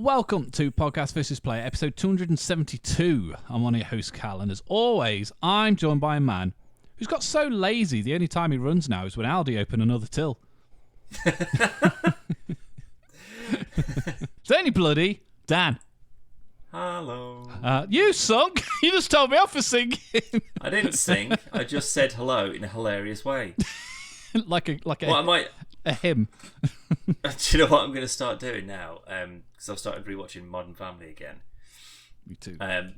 welcome to Podcast vs. Player, episode 272. I'm one of your hosts, Cal, and as always, I'm joined by a man who's got so lazy the only time he runs now is when Aldi open another till. It's only bloody Dan. Hello. You sunk. You just told me off for singing. I didn't sing. I just said hello in a hilarious way. like a hymn. Do you know what I'm going to start doing now? Because I've started rewatching Modern Family again. Me too. I'm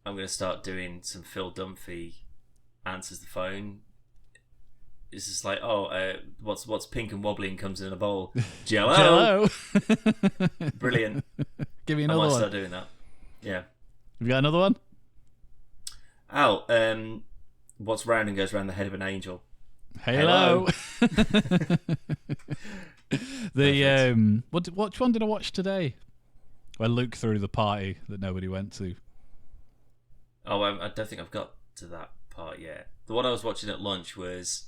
going to start doing some Phil Dunphy answers the phone. It's just like, what's pink and wobbly and comes in a bowl? Jello. Brilliant. Give me another one. I might start doing that. Yeah. Have you got another one? What's round and goes round the head of an angel? Hello. Which one did I watch today? Where Luke threw the party that nobody went to. Oh, I don't think I've got to that part yet. The one I was watching at lunch was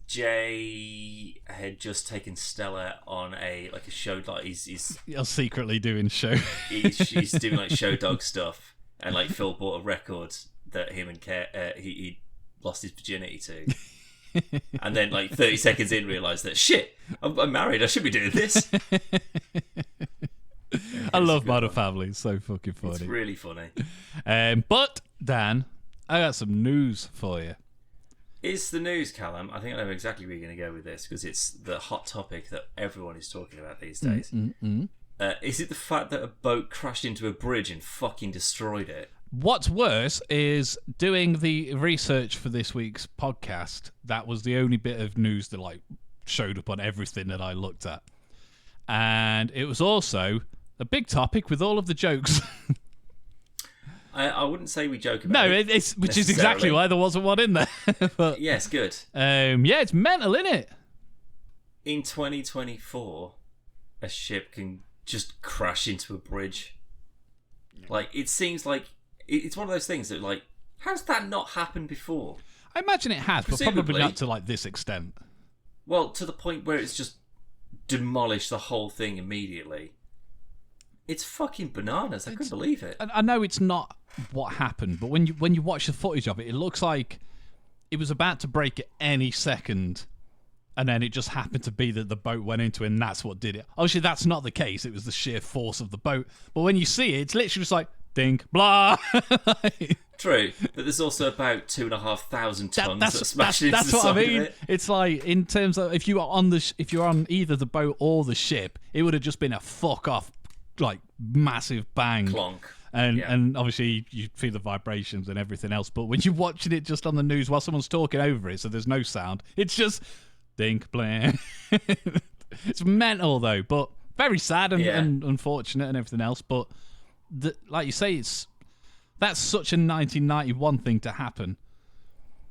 Jay had just taken Stella on a show, like he's secretly doing show. he's doing like show dog stuff, and like Phil bought a record that him and he lost his virginity to. And then, like 30 seconds in, realised that shit, I'm married. I should be doing this. I love Modern Family. It's so fucking funny. It's really funny. But Dan, I got some news for you. Is the news, Callum? I think I know exactly where you're going to go with this because it's the hot topic that everyone is talking about these days. Is it the fact that a boat crashed into a bridge and fucking destroyed it? What's worse is doing the research for this week's podcast. That was the only bit of news that showed up on everything that I looked at, and it was also a big topic with all of the jokes. I wouldn't say we joke about it. No, which is exactly why there wasn't one in there. But, yes, good. It's mental, isn't it? In 2024, a ship can just crash into a bridge. Like, it seems like it's one of those things that, like, how's that not happened before? I imagine it has, but probably not to this extent. Well, to the point where it's just demolished the whole thing immediately. It's fucking bananas. I couldn't believe it. I know it's not what happened, but when you watch the footage of it, it looks like it was about to break at any second, and then it just happened to be that the boat went into it, and that's what did it. Obviously, that's not the case. It was the sheer force of the boat. But when you see it, it's literally just like, dink, blah. True, but there's also about 2,500 tons that smashed into that's the what side I mean. of it. It's like, in terms of if you're on either the boat or the ship, it would have just been a fuck off, like massive bang. Clonk. And obviously you feel the vibrations and everything else, but when you're watching it just on the news while someone's talking over it, so there's no sound, it's just dink, blang. It's mental though, but very sad and unfortunate and everything else. But like you say, that's such a 1991 thing to happen.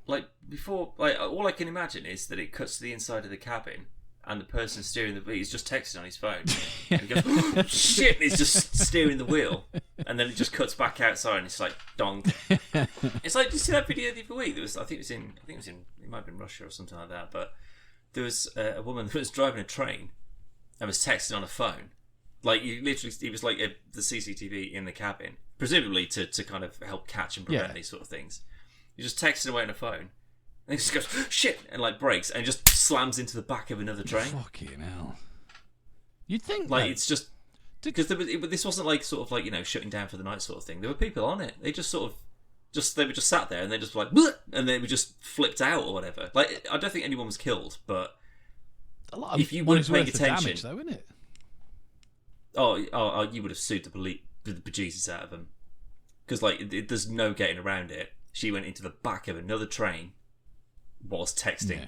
Like before, like all I can imagine is that it cuts to the inside of the cabin. And the person steering he's just texting on his phone. And he goes, oh, shit, and he's just steering the wheel. And then it just cuts back outside and it's like, dong. It's like, did you see that video the other week? It might have been Russia or something like that. But there was a woman that was driving a train and was texting on a phone. Like, it was like the CCTV in the cabin, presumably to kind of help catch and prevent these sort of things. You're just texting away on a phone. And he just goes, shit, and like brakes and just slams into the back of another train. Fucking hell. You'd think it's just because this wasn't like sort of like, you know, shutting down for the night sort of thing. There were people on it. They just sort of they were just sat there and they just like, bleh, and they were just flipped out or whatever. Like, I don't think anyone was killed, but a lot of if you weren't paying attention, damage, though, isn't it? Oh, you would have sued the bejesus out of them because like there's no getting around it. She went into the back of another train. Was texting. Yeah.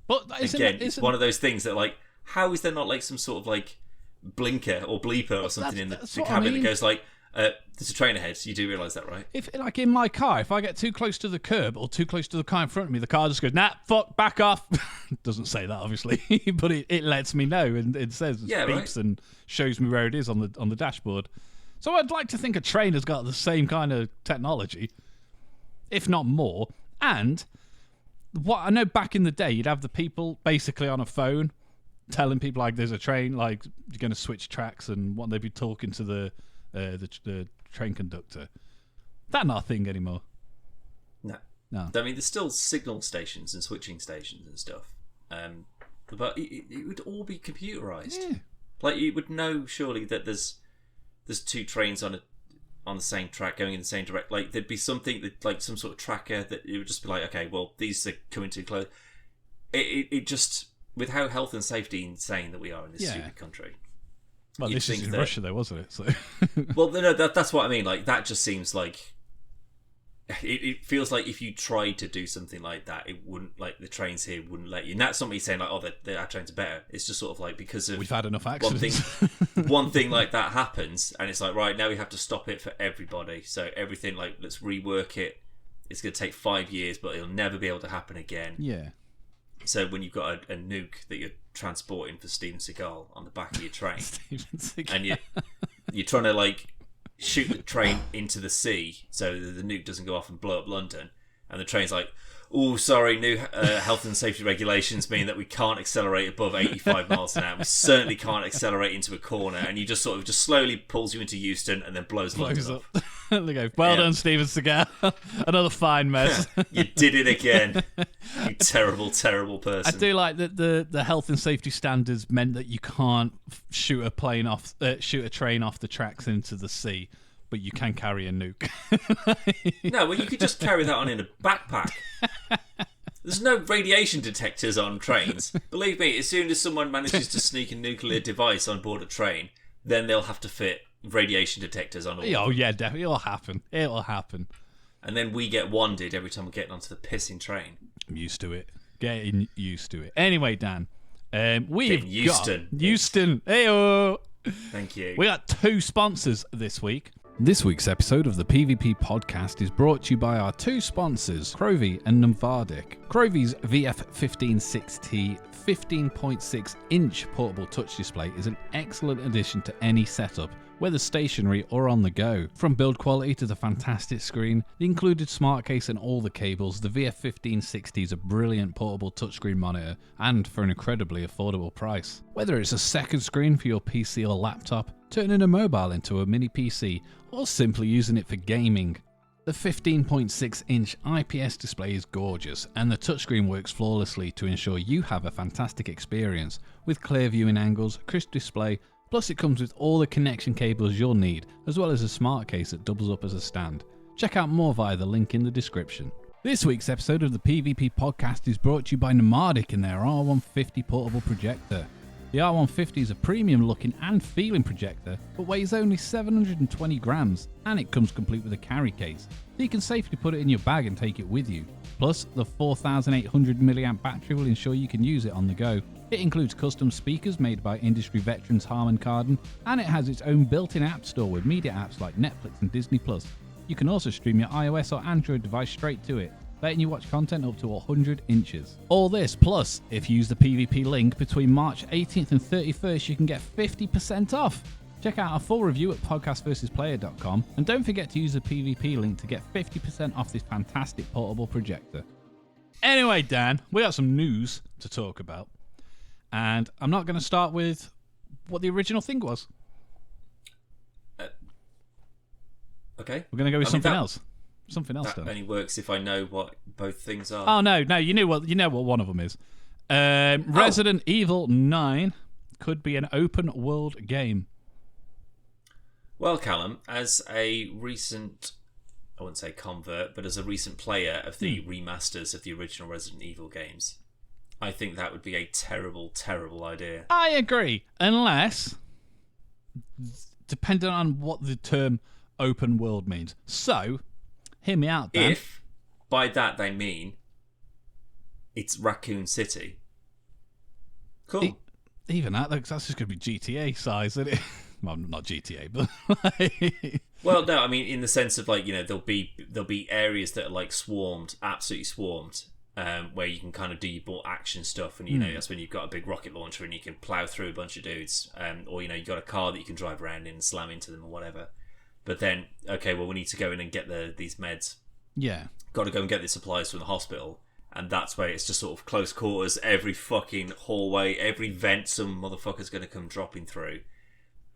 But it's one of those things that, like, how is there not like some sort of like blinker or bleeper or something in the cabin that goes like, there's a train ahead? So you do realise that, right? If like in my car, if I get too close to the curb or too close to the car in front of me, the car just goes, nah, fuck, back off. Doesn't say that obviously, but it lets me know and it says beeps right? And shows me where it is on the dashboard. So I'd like to think a train has got the same kind of technology, if not more, and. What I know back in the day, you'd have the people basically on a phone telling people like there's a train, like you're going to switch tracks, and what they'd be talking to the train conductor. That's not a thing anymore. No. No. I mean, there's still signal stations and switching stations and stuff, but it would all be computerized. Yeah. Like you would know surely that there's two trains on the same track going in the same direction. Like there'd be something that, like some sort of tracker that it would just be like, okay, well these are coming too close. It just, with how health and safety insane that we are in this stupid country. Well, this is in Russia though, wasn't it? So. Well, no, that's what I mean. Like that just seems like it feels like if you tried to do something like that, it wouldn't, like the trains here wouldn't let you. And that's not me saying like, oh, our trains are better. It's just sort of like because of we've had enough accidents. One thing like that happens, and it's like, right, now we have to stop it for everybody. So everything, like, let's rework it. It's going to take 5 years, but it'll never be able to happen again. Yeah. So when you've got a nuke that you're transporting for Steven Seagal on the back of your train, and you're trying to like shoot the train into the sea so that the nuke doesn't go off and blow up London, and the train's like, oh, sorry, new health and safety regulations mean that we can't accelerate above 85 miles an hour. We certainly can't accelerate into a corner, and you just sort of slowly pulls you into Euston and then blows London up. They go, well done, Steven Seagal. Another fine mess. You did it again. You terrible, terrible person. I do like that the health and safety standards meant that you can't shoot a train off the tracks into the sea, but you can carry a nuke. No, well, you could just carry that on in a backpack. There's no radiation detectors on trains. Believe me, as soon as someone manages to sneak a nuclear device on board a train, then they'll have to fit radiation detectors on all. Oh yeah, definitely. It'll happen. And then we get wanded every time we're getting onto the pissing train. I'm used to it. Getting used to it. Anyway, Dan, we've Euston. got Euston. Heyo. Thank you. We got 2 sponsors this week. This week's episode of the PvP podcast is brought to you by our 2 sponsors, CrowVi and Nomvdic. CrowVi's VF156T 15.6-inch portable touch display is an excellent addition to any setup, whether stationary or on the go. From build quality to the fantastic screen, the included smart case and all the cables, the VF156T is a brilliant portable touchscreen monitor, and for an incredibly affordable price. Whether it's a second screen for your PC or laptop, turning a mobile into a mini PC, or simply using it for gaming, the 15.6-inch IPS display is gorgeous, and the touchscreen works flawlessly to ensure you have a fantastic experience, with clear viewing angles, crisp display, plus it comes with all the connection cables you'll need, as well as a smart case that doubles up as a stand. Check out more via the link in the description. This week's episode of the PvP podcast is brought to you by Nomvdic and their R150 Portable Projector. The R150 is a premium looking and feeling projector, but weighs only 720 grams, and it comes complete with a carry case, so you can safely put it in your bag and take it with you. Plus, the 4800 mAh battery will ensure you can use it on the go. It includes custom speakers made by industry veterans Harman Kardon, and it has its own built-in app store with media apps like Netflix and Disney+. You can also stream your iOS or Android device straight to it, letting you watch content up to 100 inches. All this, plus, if you use the PvP link between March 18th and 31st, you can get 50% off. Check out our full review at podcastversusplayer.com, and don't forget to use the PvP link to get 50% off this fantastic portable projector. Anyway, Dan, we got some news to talk about, and I'm not going to start with what the original thing was. Okay. We're going to go with something else. Something else. That only works if I know what both things are. Oh no, you know what one of them is. Resident Evil 9 could be an open world game. Well, Callum, as a recent, I wouldn't say convert, but as a recent player of the remasters of the original Resident Evil games, I think that would be a terrible, terrible idea. I agree, unless, depending on what the term open world means. So, hear me out, Dan. If by that they mean it's Raccoon City. Cool. Even that's just going to be GTA size, isn't it? Well, not GTA, but well, no, I mean in the sense of like, you know, there'll be areas that are like swarmed, absolutely swarmed, where you can kind of do your more action stuff, and you know that's when you've got a big rocket launcher and you can plow through a bunch of dudes, or you know you've got a car that you can drive around in and slam into them or whatever. But then, okay, well we need to go in and get these meds. Yeah, got to go and get the supplies from the hospital, and that's where it's just sort of close quarters, every fucking hallway, every vent some motherfucker's going to come dropping through.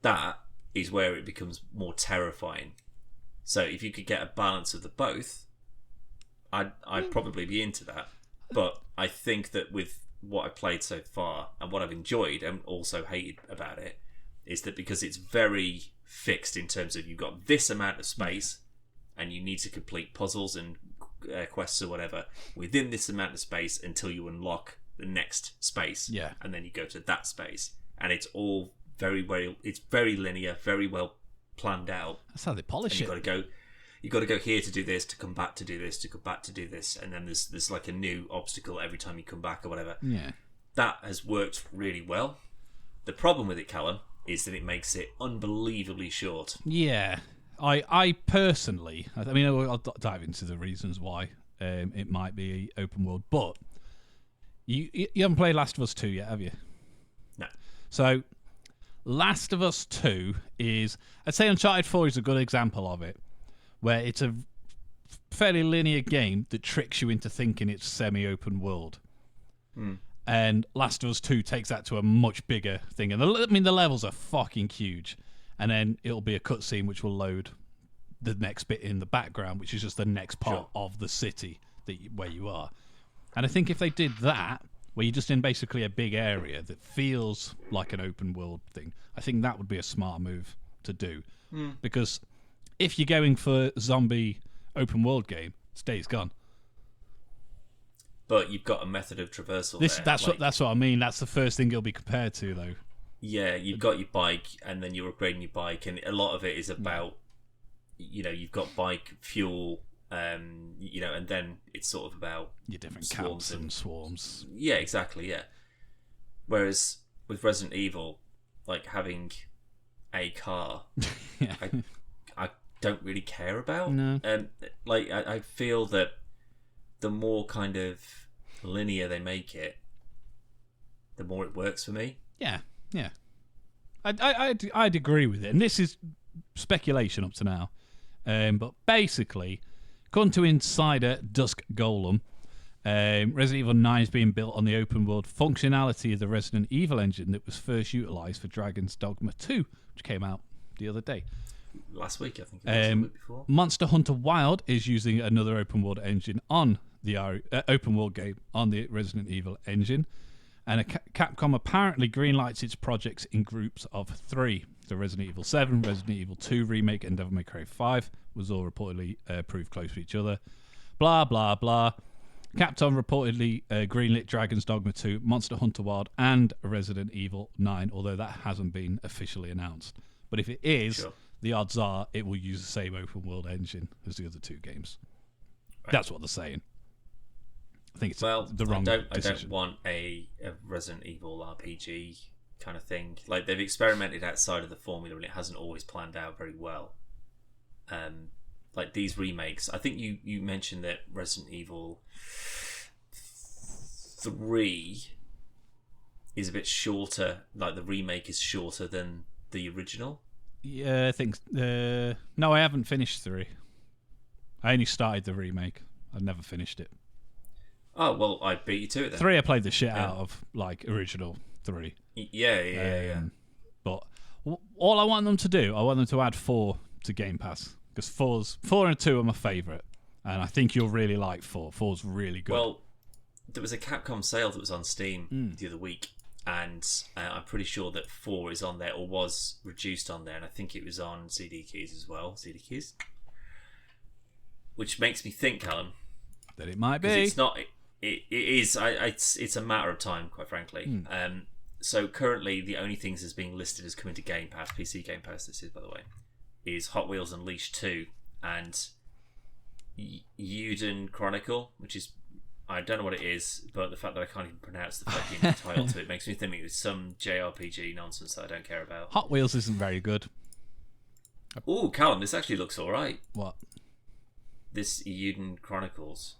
That is where it becomes more terrifying. So if you could get a balance of the both, I'd probably be into that. But I think that with what I've played so far and what I've enjoyed and also hated about it is that because it's very fixed in terms of you've got this amount of space and you need to complete puzzles and quests or whatever within this amount of space until you unlock the next space, and then you go to that space, and it's all it's very linear, very well planned out. That's how they polish it. You've got to go here to do this, to come back to do this, to come back to do this, and then there's like a new obstacle every time you come back or whatever. Yeah, that has worked really well. The problem with it, Callum, is that it makes it unbelievably short. Yeah. I personally, I mean, I'll dive into the reasons why it might be open world, but you haven't played Last of Us 2 yet, have you? No. So, Last of Us 2 is, I'd say Uncharted 4 is a good example of it, where it's a fairly linear game that tricks you into thinking it's semi-open world. And Last of Us 2 takes that to a much bigger thing. And the levels are fucking huge. And then it'll be a cutscene which will load the next bit in the background, which is just the next part of the city where you are. And I think if they did that, where you're just in basically a big area that feels like an open world thing, I think that would be a smart move to do. Because if you're going for zombie open world game, it's Days Gone. But you've got a method of traversal there. That's what I mean. That's the first thing it'll be compared to, though. Yeah, you've got your bike, and then you're upgrading your bike, and a lot of it is about, you've got bike fuel, and then it's sort of about your different camps and swarms. Yeah, exactly. Yeah. Whereas with Resident Evil, like having a car, I don't really care about. No. I feel that the more kind of linear they make it, the more it works for me. Yeah. Yeah, I'd agree with it, and this is speculation up to now, but basically, according to insider Dusk Golem, Resident Evil 9 is being built on the open world functionality of the Resident Evil engine that was first utilised for Dragon's Dogma 2, which came out the other day. Last week, I think it was, the week before. Monster Hunter Wild is using another open world engine on the open world game on the Resident Evil engine. And Capcom apparently greenlights its projects in groups of 3. So Resident Evil 7, Resident Evil 2 Remake, and Devil May Cry 5 was all reportedly proved close to each other. Blah, blah, blah. Capcom reportedly greenlit Dragon's Dogma 2, Monster Hunter Wild, and Resident Evil 9, although that hasn't been officially announced. But if it is, the odds are it will use the same open world engine as the other 2 games. Right. That's what they're saying. I think it's the wrong decision. I don't want a Resident Evil RPG kind of thing. Like, they've experimented outside of the formula and it hasn't always planned out very well. Like these remakes, I think you mentioned that Resident Evil 3 is a bit shorter. Like, the remake is shorter than the original. Yeah, I think. No, I haven't finished 3. I only started the remake. I've never finished it. Oh, well, I beat you to it then. 3 I played the shit out of, like, original 3. Yeah. But all I want them to do, I want them to add 4 to Game Pass. Because 4 and 2 are my favourite. And I think you'll really like 4. 4's really good. Well, there was a Capcom sale that was on Steam the other week. And I'm pretty sure that 4 is on there, or was reduced on there. And I think it was on CD Keys as well. CD Keys. Which makes me think, Callum, that it might be. It's not... It is. It's a matter of time, quite frankly. So currently, the only things that's being listed as coming to Game Pass, PC Game Pass, this is, by the way, is Hot Wheels Unleashed 2 and Yuden Chronicle, which is, I don't know what it is, but the fact that I can't even pronounce the fucking title to it makes me think it was some JRPG nonsense that I don't care about. Hot Wheels isn't very good. Oh, Callum, this actually looks alright. What? This Yuden Chronicles.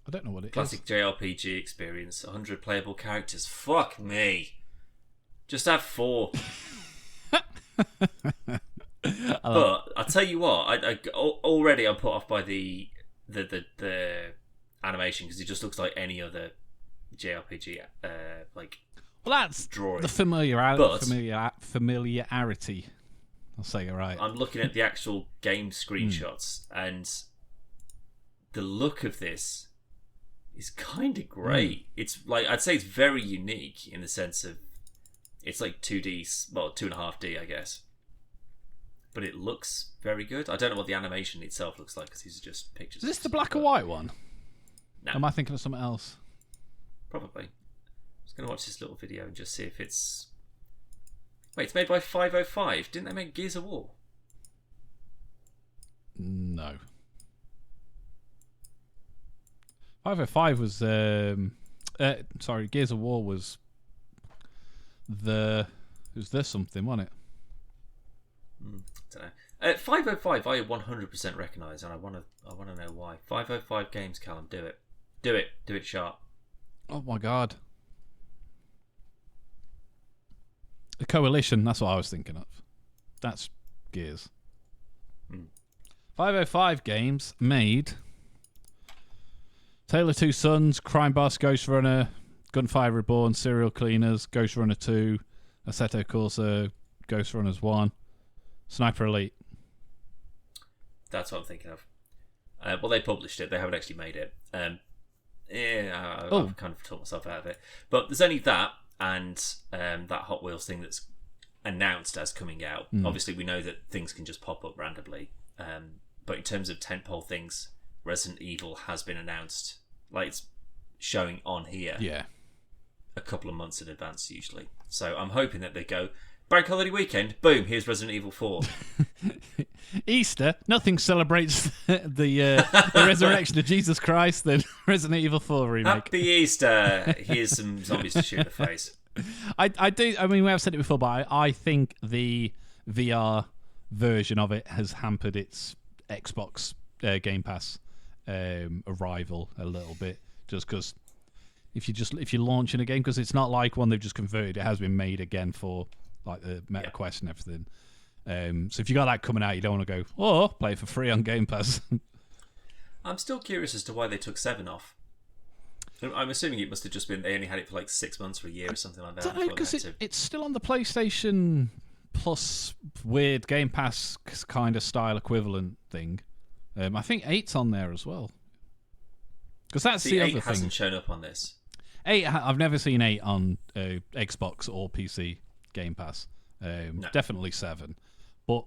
I don't know what it Classic is. JRPG experience, 100 playable characters. Fuck me. Just have 4. But I'll tell you what, I already I'm put off by the animation because it just looks like any other JRPG like. Well, that's drawing. The familiarity. I'll say it right. I'm looking at the actual game screenshots, and the look of this is kind of great. It's like, I'd say it's very unique in the sense of it's like 2D, well, 2.5D, I guess. But it looks very good. I don't know what the animation itself looks like because these are just pictures. Is this the black and white one? No. Am I thinking of something else? Probably. I'm just going to watch this little video and just see if it's... Wait, it's made by 505. Didn't they make Gears of War? No. 505 was... sorry, Gears of War was... It was this something, wasn't it? Don't know. 505 I 100% recognise, and I want to know why. 505 Games, Callum, do it. Do it sharp. Oh my god. The Coalition, that's what I was thinking of. That's Gears. 505 Games made Tale of Two Sons, Crime Boss, Ghost Runner, Gunfire Reborn, Serial Cleaners, Ghost Runner 2, Assetto Corsa, Ghost Runners 1, Sniper Elite. That's what I'm thinking of. Well, they published it. They haven't actually made it. I've kind of talked myself out of it. But there's only that and that Hot Wheels thing that's announced as coming out. Obviously, we know that things can just pop up randomly. But in terms of tentpole things, Resident Evil has been announced. Like, it's showing on here. Yeah. A couple of months in advance, usually. So I'm hoping that they go... Bank holiday weekend, boom, here's Resident Evil 4. Easter, nothing celebrates the resurrection of Jesus Christ than Resident Evil 4 remake. Happy Easter! Here's some zombies to shoot in the face. I mean, we have said it before, but I think the VR version of it has hampered its Xbox Game Pass arrival a little bit, just because if you're launching a game, because it's not like one they've just converted, it has been made again for like the Meta Quest and everything. So if you got that coming out, you don't want to go, play it for free on Game Pass. I'm still curious as to why they took 7 off. I'm assuming it must have just been they only had it for like 6 months or a year or something like that. I don't know, because it's still on the PlayStation Plus weird Game Pass kind of style equivalent thing. I think 8's on there as well. Because that's the other thing. 8 hasn't shown up on this. 8, I've never seen 8 on Xbox or PC Game Pass. No. Definitely 7. But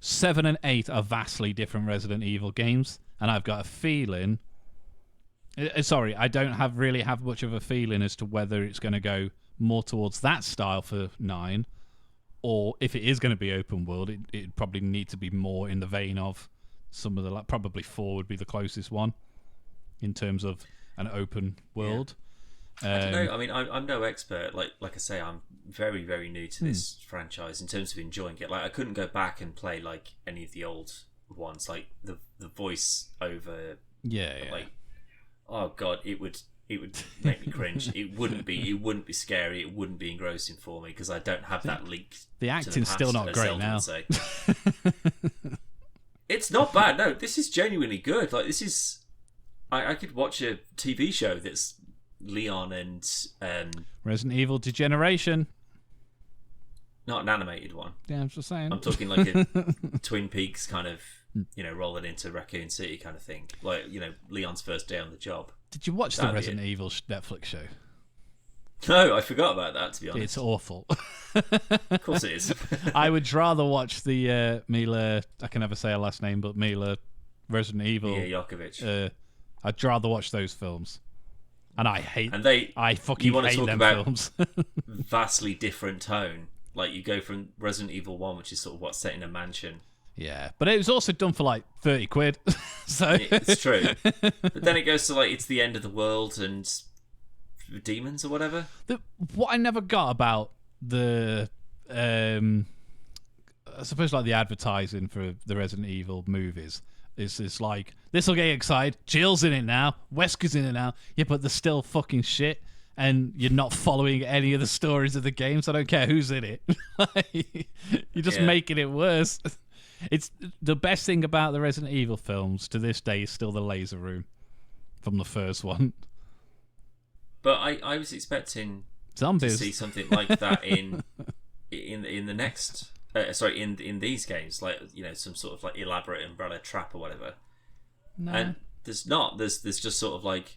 7 and 8 are vastly different Resident Evil games, and I've got a feeling... Sorry, I don't really have much of a feeling as to whether it's going to go more towards that style for 9, or if it is going to be open world, it'd probably need to be more in the vein of some of the... Probably 4 would be the closest one in terms of an open world. I don't know. I mean, I'm no expert. Like I say, I'm very, very new to this franchise in terms of enjoying it. Like, I couldn't go back and play like any of the old ones, like the voice over. Yeah. Like, oh god, it would make me cringe. It wouldn't be scary. It wouldn't be engrossing for me because I don't have that link. The acting's still not great now. It's not bad. No, this is genuinely good. Like, this is. I could watch a TV show that's Leon and Resident Evil Degeneration. Not an animated one. Yeah, I'm just saying. I'm talking like a Twin Peaks kind of, rolling into Raccoon City kind of thing. Like, Leon's first day on the job. Did you watch the Resident Evil Netflix show? No, I forgot about that, to be honest. It's awful. Of course it is. I would rather watch the Mila, I can never say her last name, but Mila Resident Evil. Mila Jokovic. I'd rather watch those films. And I fucking hate them films. Vastly different tone. Like, you go from Resident Evil 1, which is sort of set in a mansion. Yeah, but it was also done for like 30 quid. So it's true. But then it goes to like, it's the end of the world and demons or whatever. What I never got about the I suppose like the advertising for the Resident Evil movies is it's like, this'll get you excited, Jill's in it now, Wesker's in it now, yeah, but they're still fucking shit and you're not following any of the stories of the games. I don't care who's in it. You're just making it worse. It's the best thing about the Resident Evil films to this day is still the laser room. from the first one. But I was expecting Zombies. to see something like that in the next. In these games, like, you know, some sort of like elaborate umbrella trap or whatever. No. And there's not. There's just sort of like,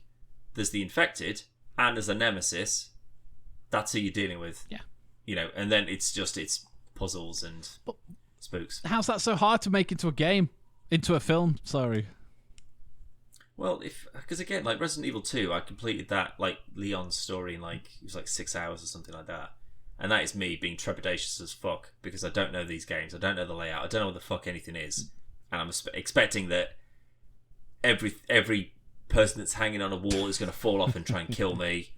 there's the infected and there's a nemesis. That's who you're dealing with. Yeah. You know, and then it's puzzles and spooks. How's that so hard to make into a game? Into a film? Sorry. Well, because again, like Resident Evil 2, I completed that, like, Leon's story in, like, it was like 6 hours or something like that. And that is me being trepidatious as fuck, because I don't know these games, I don't know the layout, I don't know what the fuck anything is. And I'm expecting that every person that's hanging on a wall is going to fall off and try and kill me.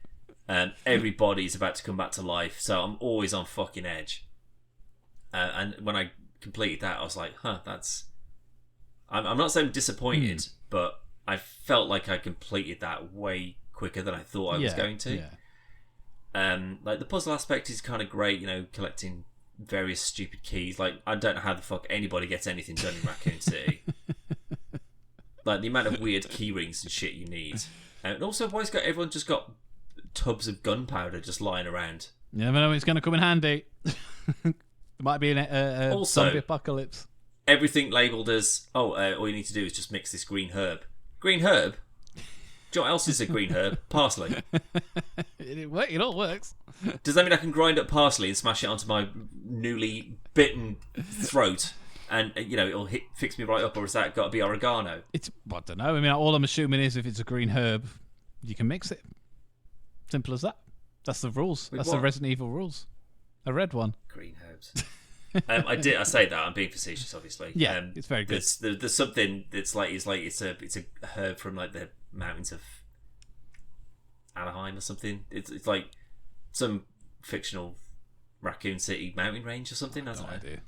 And everybody's about to come back to life, so I'm always on fucking edge. And when I completed that, I was like, that's... I'm not saying disappointed, but I felt like I completed that way quicker than I thought I was going to. Yeah. Like, the puzzle aspect is kind of great, you know, collecting various stupid keys. Like, I don't know how the fuck anybody gets anything done in Raccoon City. Like, the amount of weird key rings and shit you need. And also, why has everyone just got tubs of gunpowder just lying around? You never know when it's going to come in handy. It might be a also, zombie apocalypse. Everything labelled as, all you need to do is just mix this green herb. Green herb? Do you know what else is a green herb? Parsley. It all works. Does that mean I can grind up parsley and smash it onto my newly bitten throat and, you know, it'll fix me right up, or has that got to be oregano? I don't know. I mean, all I'm assuming is if it's a green herb, you can mix it. Simple as that. That's the rules. That's the Resident Evil rules. I read one. Green herbs. I say that. I'm being facetious, obviously. Yeah, it's very good. There's something that's like it's a herb from like the mountains of Anaheim or something. It's like some fictional Raccoon City mountain range or something. I don't know. Idea.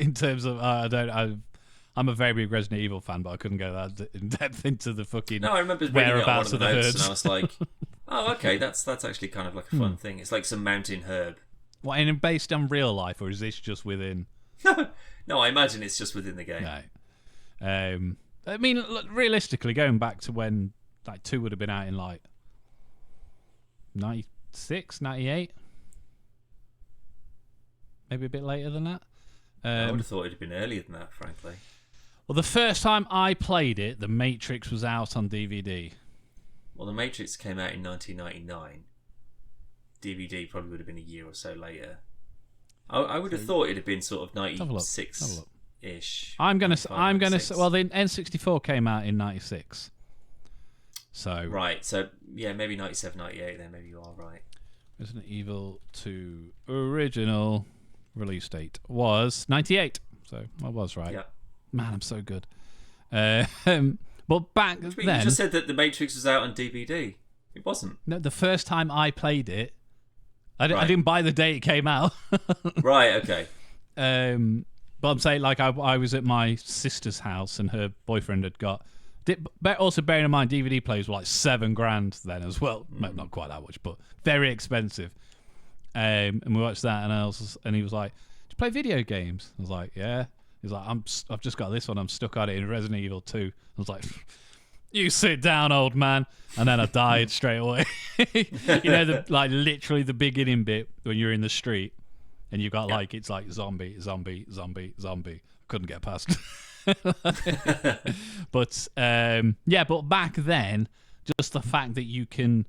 In terms of, I'm a very big Resident Evil fan, but I couldn't go that in depth into the fucking. No, I remember reading it on one of the notes, herbs. and I was like, oh, okay, that's actually kind of like a fun thing. It's like some mountain herb. What, and based on real life, or is this just within? No, I imagine it's just within the game. No. I mean, look, realistically, going back to when like 2 would have been out in like 96, 98, maybe a bit later than that. I would have thought it'd have been earlier than that, frankly. Well, the first time I played it, The Matrix was out on DVD. Well, The Matrix came out in 1999. DVD probably would have been a year or so later. I would have thought it'd have been sort of 96-ish. I'm gonna say. Well, the N64 came out in 96. So right. So yeah, maybe 97, 98. Then maybe you are right. Resident Evil 2 original release date was 98. So I was right. Yeah. Man, I'm so good. But back then, you just said that The Matrix was out on DVD. It wasn't. No, the first time I played it, I didn't buy the day it came out. Right. Okay. But I'm saying, like, I was at my sister's house and her boyfriend had got. Also, bearing in mind, DVD players were like $7,000 then as well. Not quite that much, but very expensive. And we watched that, and he was like, "Do you play video games?" I was like, "Yeah." He's like, "I've just got this one. I'm stuck on it in Resident Evil 2." I was like, "You sit down, old man." And then I died straight away. You know, literally the beginning bit when you're in the street and you've got it's like zombie. Couldn't get past. But but back then, just the fact that you can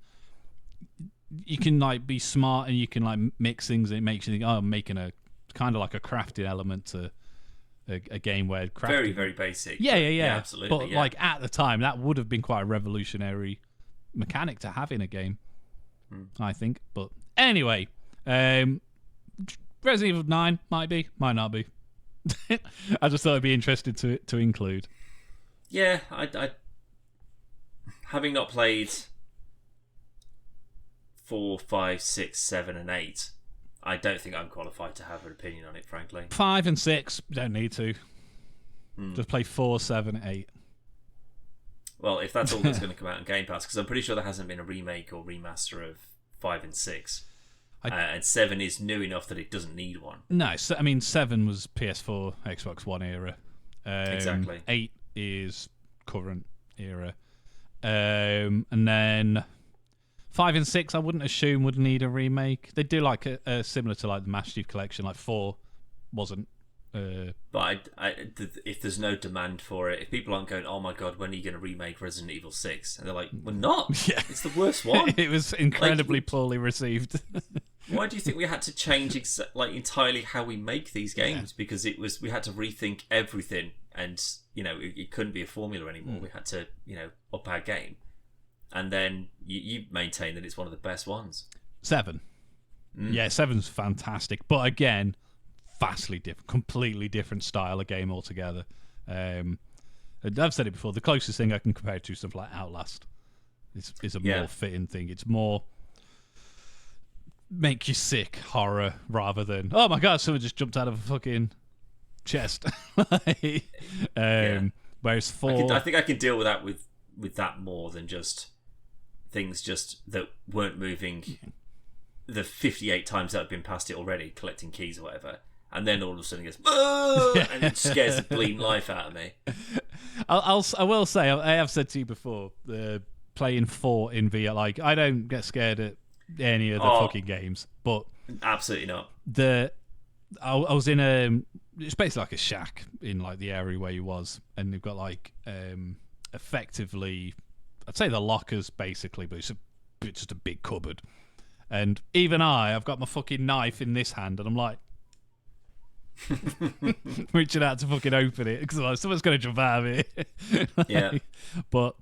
like be smart and you can like mix things, and it makes you think, oh, I'm making a kind of like a crafting element to a game where crafting. Very, very basic. Yeah, absolutely. But like at the time, that would have been quite a revolutionary mechanic to have in a game, I think. But anyway, Resident Evil 9 might not be. I just thought it'd be interesting to include. Yeah, I having not played 4, 5, 6, 7, and 8, I don't think I'm qualified to have an opinion on it, frankly. 5 and 6, don't need to. Just play 4, 7, 8. Well, if that's all that's going to come out on Game Pass, because I'm pretty sure there hasn't been a remake or remaster of 5 and 6. And 7 is new enough that it doesn't need one. No, I mean, 7 was PS4, Xbox One era. Exactly. 8 is current era. And then 5 and 6, I wouldn't assume would need a remake. They do like a similar to like the Master Chief Collection. Like 4 wasn't. But if there's no demand for it, if people aren't going, oh my god, when are you going to remake Resident Evil 6? And they're like, we're not. Yeah. It's the worst one. It was incredibly poorly received. Why do you think we had to change entirely how we make these games? Yeah. Because we had to rethink everything, and it couldn't be a formula anymore. We had to up our game, and then you maintain that it's one of the best ones. 7. Yeah, 7's fantastic, but again, vastly different, completely different style of game altogether. I've said it before. The closest thing I can compare it to is stuff like Outlast. Is a more fitting thing. It's more make you sick horror rather than oh my god, someone just jumped out of a fucking chest. Whereas 4, I think I can deal with that with that more than just things just that weren't moving the 58 times that have been past it already, collecting keys or whatever, and then all of a sudden it goes and it scares the bleeding life out of me. I will say, I have said to you before, playing 4 in VR, like I don't get scared at any of the fucking games, but absolutely not. I was in it's basically like a shack in like the area where he was, and they've got like effectively, I'd say the lockers basically, but it's just a big cupboard. And even I've got my fucking knife in this hand, and I'm like reaching out to fucking open it because like, someone's going to jump out of it. Yeah. But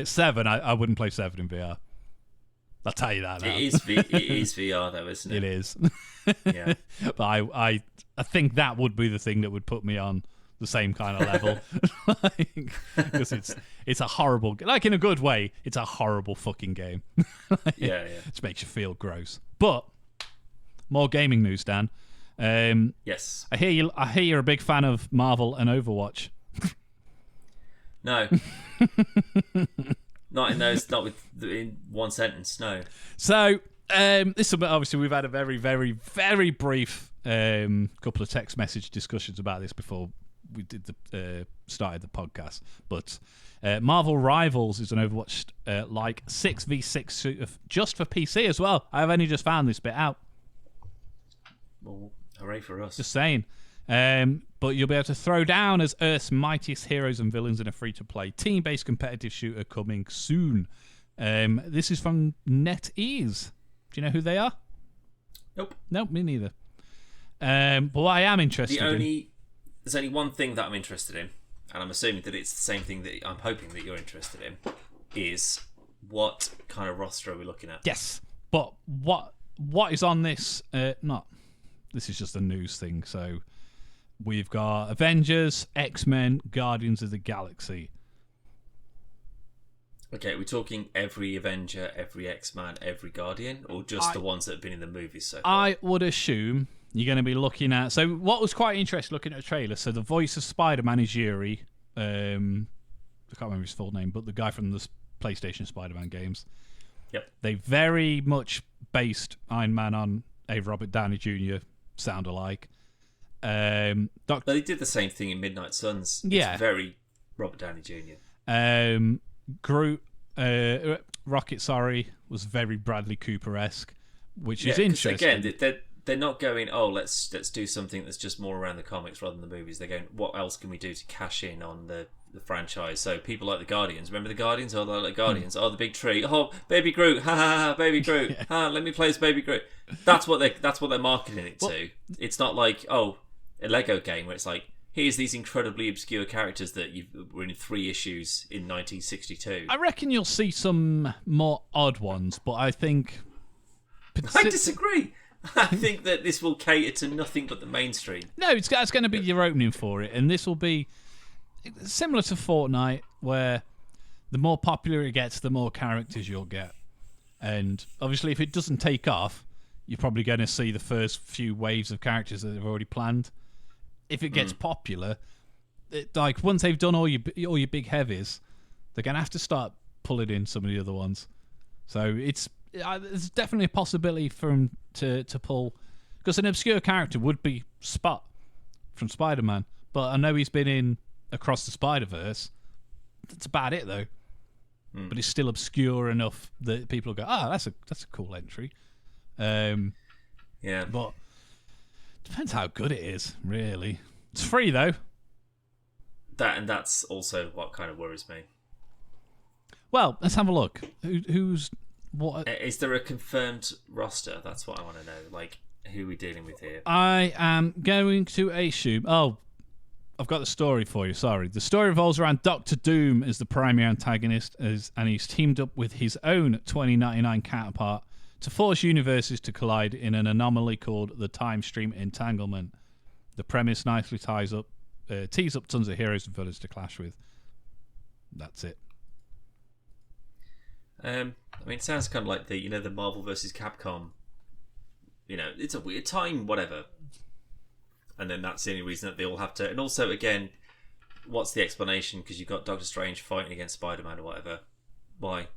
7, I wouldn't play 7 in VR. I'll tell you that now. It is VR though, isn't it? It is. Yeah. But I think that would be the thing that would put me on the same kind of level. Because it's a horrible, like in a good way, it's a horrible fucking game. Yeah. It makes you feel gross. But more gaming news, Dan. Yes. I hear you're a big fan of Marvel and Overwatch. No. Not in one sentence, no. So, this is obviously we've had a very, very, very brief couple of text message discussions about this before we did started the podcast. But Marvel Rivals is an Overwatch like 6v6 just for PC as well. I've only just found this bit out. Well, hooray for us. Just saying. But you'll be able to throw down as Earth's mightiest heroes and villains in a free-to-play team-based competitive shooter coming soon. This is from NetEase. Do you know who they are? Nope. Nope, me neither. But what I am interested in... There's only one thing that I'm interested in, and I'm assuming that it's the same thing that I'm hoping that you're interested in, is what kind of roster are we looking at? Yes, but what is on this? This is just a news thing, so... We've got Avengers, X-Men, Guardians of the Galaxy. Okay, are we talking every Avenger, every X-Man, every Guardian, or just the ones that have been in the movies so far? I would assume you're going to be looking at... So what was quite interesting looking at the trailer, so the voice of Spider-Man is Yuri. I can't remember his full name, but the guy from the PlayStation Spider-Man games. Yep. They very much based Iron Man on a Robert Downey Jr. sound alike. But they did the same thing in Midnight Suns. Yeah. It's very Robert Downey Jr. Groot, Rocket, was very Bradley Cooper-esque, which is interesting. Again, they're not going, let's do something that's just more around the comics rather than the movies. They're going, what else can we do to cash in on the franchise? So people like the Guardians. Remember the Guardians? Oh, like the Guardians. Oh, the big tree. Oh, Baby Groot. Ha ha ha, Baby Groot. Ha, let me play as Baby Groot. That's what they're marketing it to. It's not like, a Lego game where it's like, here's these incredibly obscure characters that were in 3 issues in 1962. I reckon you'll see some more odd ones, but I think... I disagree. I think that this will cater to nothing but the mainstream. No, that's going to be your opening for it, and this will be similar to Fortnite, where the more popular it gets, the more characters you'll get. And obviously, if it doesn't take off, you're probably going to see the first few waves of characters that they've already planned. If it gets popular, like once they've done all your big heavies, they're going to have to start pulling in some of the other ones. So there's definitely a possibility for them to pull, because an obscure character would be Spot from Spider-Man, but I know he's been in Across the Spider-Verse. That's about it though. but it's still obscure enough that people go, that's a cool entry. Yeah, but depends how good it is. Really, it's free though. That's also what kind of worries me. Well, let's have a look. Who's what? Is there a confirmed roster? That's what I want to know. Like, who are we dealing with here? I am going to assume. Oh, I've got the story for you. Sorry. The story revolves around Doctor Doom as the primary antagonist, and he's teamed up with his own 2099 counterpart to force universes to collide in an anomaly called the Timestream Entanglement. The premise nicely tees up tons of heroes and villains to clash with. That's it. I mean, it sounds kind of like the Marvel versus Capcom. It's a weird time, whatever. And then that's the only reason that they all have to. And also, again, what's the explanation? Because you've got Doctor Strange fighting against Spider-Man or whatever. Why?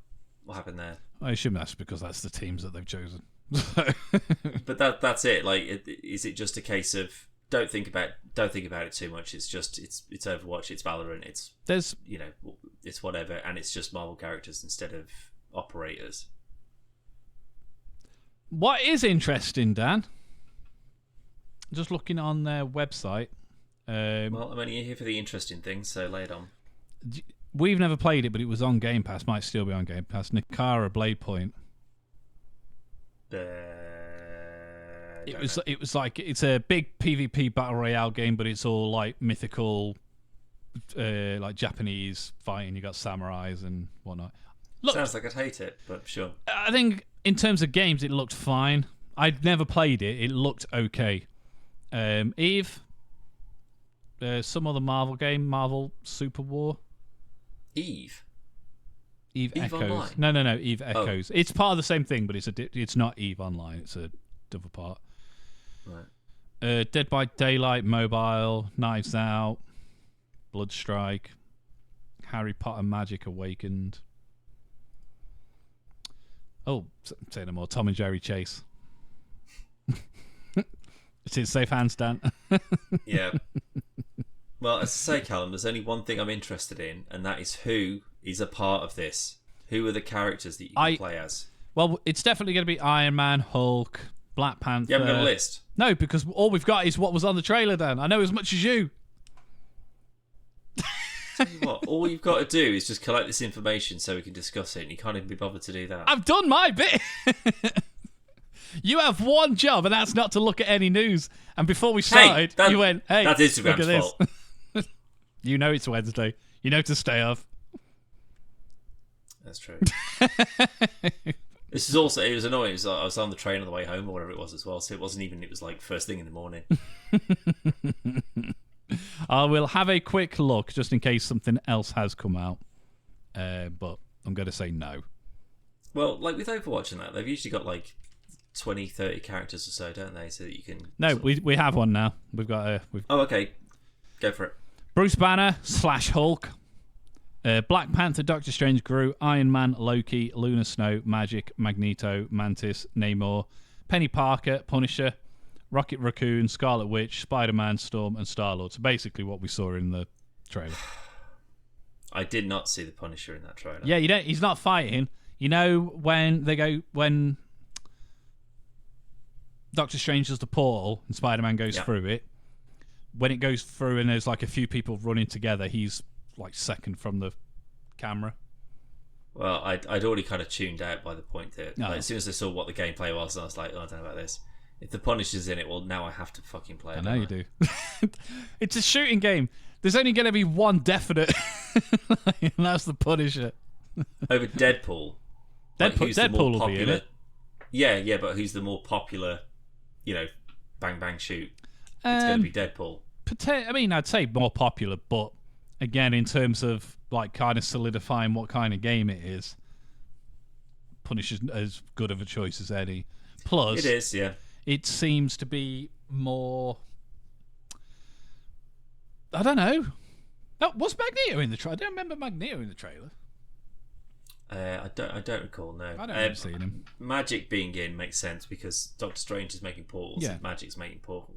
What happened there? I assume that's because that's the teams that they've chosen. But that's it. Like, is it just a case of don't think about it too much? It's just it's Overwatch, it's Valorant, it's whatever, and it's just Marvel characters instead of operators. What is interesting, Dan? Just looking on their website. Well, I'm only here for the interesting things, so lay it on. We've never played it, but it was on Game Pass. Might still be on Game Pass. Nikara Blade Point. It was like it's a big PvP battle royale game, but it's all like mythical, like Japanese fighting. You got samurais and whatnot. Sounds like I'd hate it, but sure. I think in terms of games, it looked fine. I'd never played it. It looked okay. Eve, some other Marvel game, Marvel Super War. Eve Echoes. Online? No. Eve Echoes. It's part of the same thing, but it's not Eve Online. It's a different part. Right. Dead by Daylight Mobile, Knives Out, Bloodstrike, Harry Potter Magic Awakened. Oh, say no more. Tom and Jerry Chase. It's in safe hands, Dan. Yeah. Well, as I say, Callum, there's only one thing I'm interested in, and that is who is a part of this. Who are the characters that you can play as? Well, it's definitely going to be Iron Man, Hulk, Black Panther. You haven't got a list? No, because all we've got is what was on the trailer, Dan. I know as much as you. Tell you what, all you've got to do is just collect this information so we can discuss it, and you can't even be bothered to do that. I've done my bit. You have one job, and that's not to look at any news. And before we started, you went, hey, that's Instagram's look at fault. This. You know it's Wednesday. You know to stay off. That's true. This is also, it was annoying. I was on the train on the way home or whatever it was as well, so it was like first thing in the morning. I will have a quick look just in case something else has come out. But I'm going to say no. Well, like with Overwatch and that, they've usually got like 20, 30 characters or so, don't they? So that you can... No, we have one now. We've got Oh, okay. Go for it. Bruce Banner / Hulk. Black Panther, Doctor Strange, Groot, Iron Man, Loki, Luna Snow, Magic, Magneto, Mantis, Namor, Penny Parker, Punisher, Rocket Raccoon, Scarlet Witch, Spider-Man, Storm, and Star-Lord. So basically what we saw in the trailer. I did not see the Punisher in that trailer. Yeah, he's not fighting. You know when Doctor Strange does the portal and Spider-Man goes through it, when it goes through and there's like a few people running together, he's like second from the camera. Well, I'd already kind of tuned out by the point that like, as soon as I saw what the gameplay was, I was like, I don't know about this. If the Punisher's in it, well, now I have to fucking play it. I know you do. It's a shooting game. There's only going to be one definite, and that's the Punisher. Over Deadpool. Deadpool will be in it. Yeah, but who's the more popular, bang bang shoot? It's going to be Deadpool. I mean, I'd say more popular, but again, in terms of like kind of solidifying what kind of game it is, Punisher's as good of a choice as any. Plus, it is, yeah. It seems to be more. I don't know. Oh, was Magneto in the trailer? I don't remember Magneto in the trailer. I don't recall. No, I don't remember seeing him. Magic being in makes sense because Doctor Strange is making portals. Yeah. If Magic's making portals,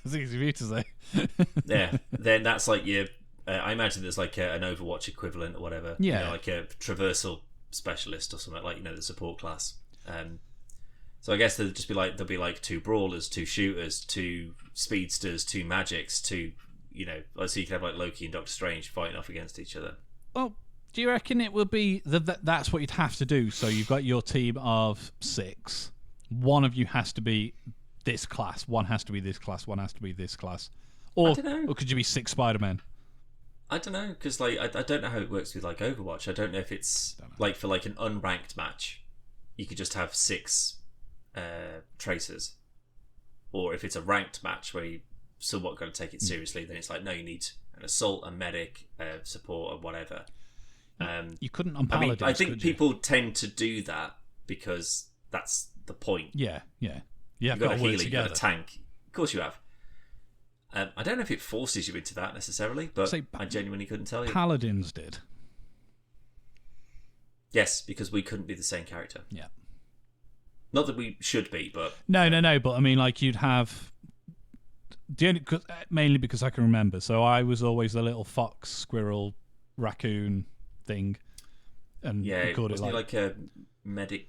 It's easy for you to say. yeah, then that's like your I imagine there's like an Overwatch equivalent or whatever. Yeah. You know, like a traversal specialist or something, like, you know, the support class. So I guess there'll be like 2 brawlers, 2 shooters, 2 speedsters, 2 magics, 2, you know, so you can have like Loki and Doctor Strange fighting off against each other. Well, do you reckon it would be that's what you'd have to do? So you've got your team of 6. One of you has to be this class. One has to be this class. One has to be this class. Or, I don't know. Or could you be 6 Spider-Men? I don't know, because like I don't know how it works with like Overwatch. I don't know if it's like for like an unranked match, you could just have 6 tracers, or if it's a ranked match where you somewhat got to take it seriously, then it's like, no, you need an assault, a medic, support, or whatever. You couldn't on Paladins. I think people tend to do that because that's the point. Yeah. You've got a healer, you've got a tank. Of course you have. I don't know if it forces you into that necessarily, but I genuinely couldn't tell you. Paladins did. Yes, because we couldn't be the same character. Yeah. Not that we should be, but... No, but I mean, like, you'd have... mainly because I can remember. So I was always the little fox, squirrel, raccoon thing. And yeah, called wasn't it like a medic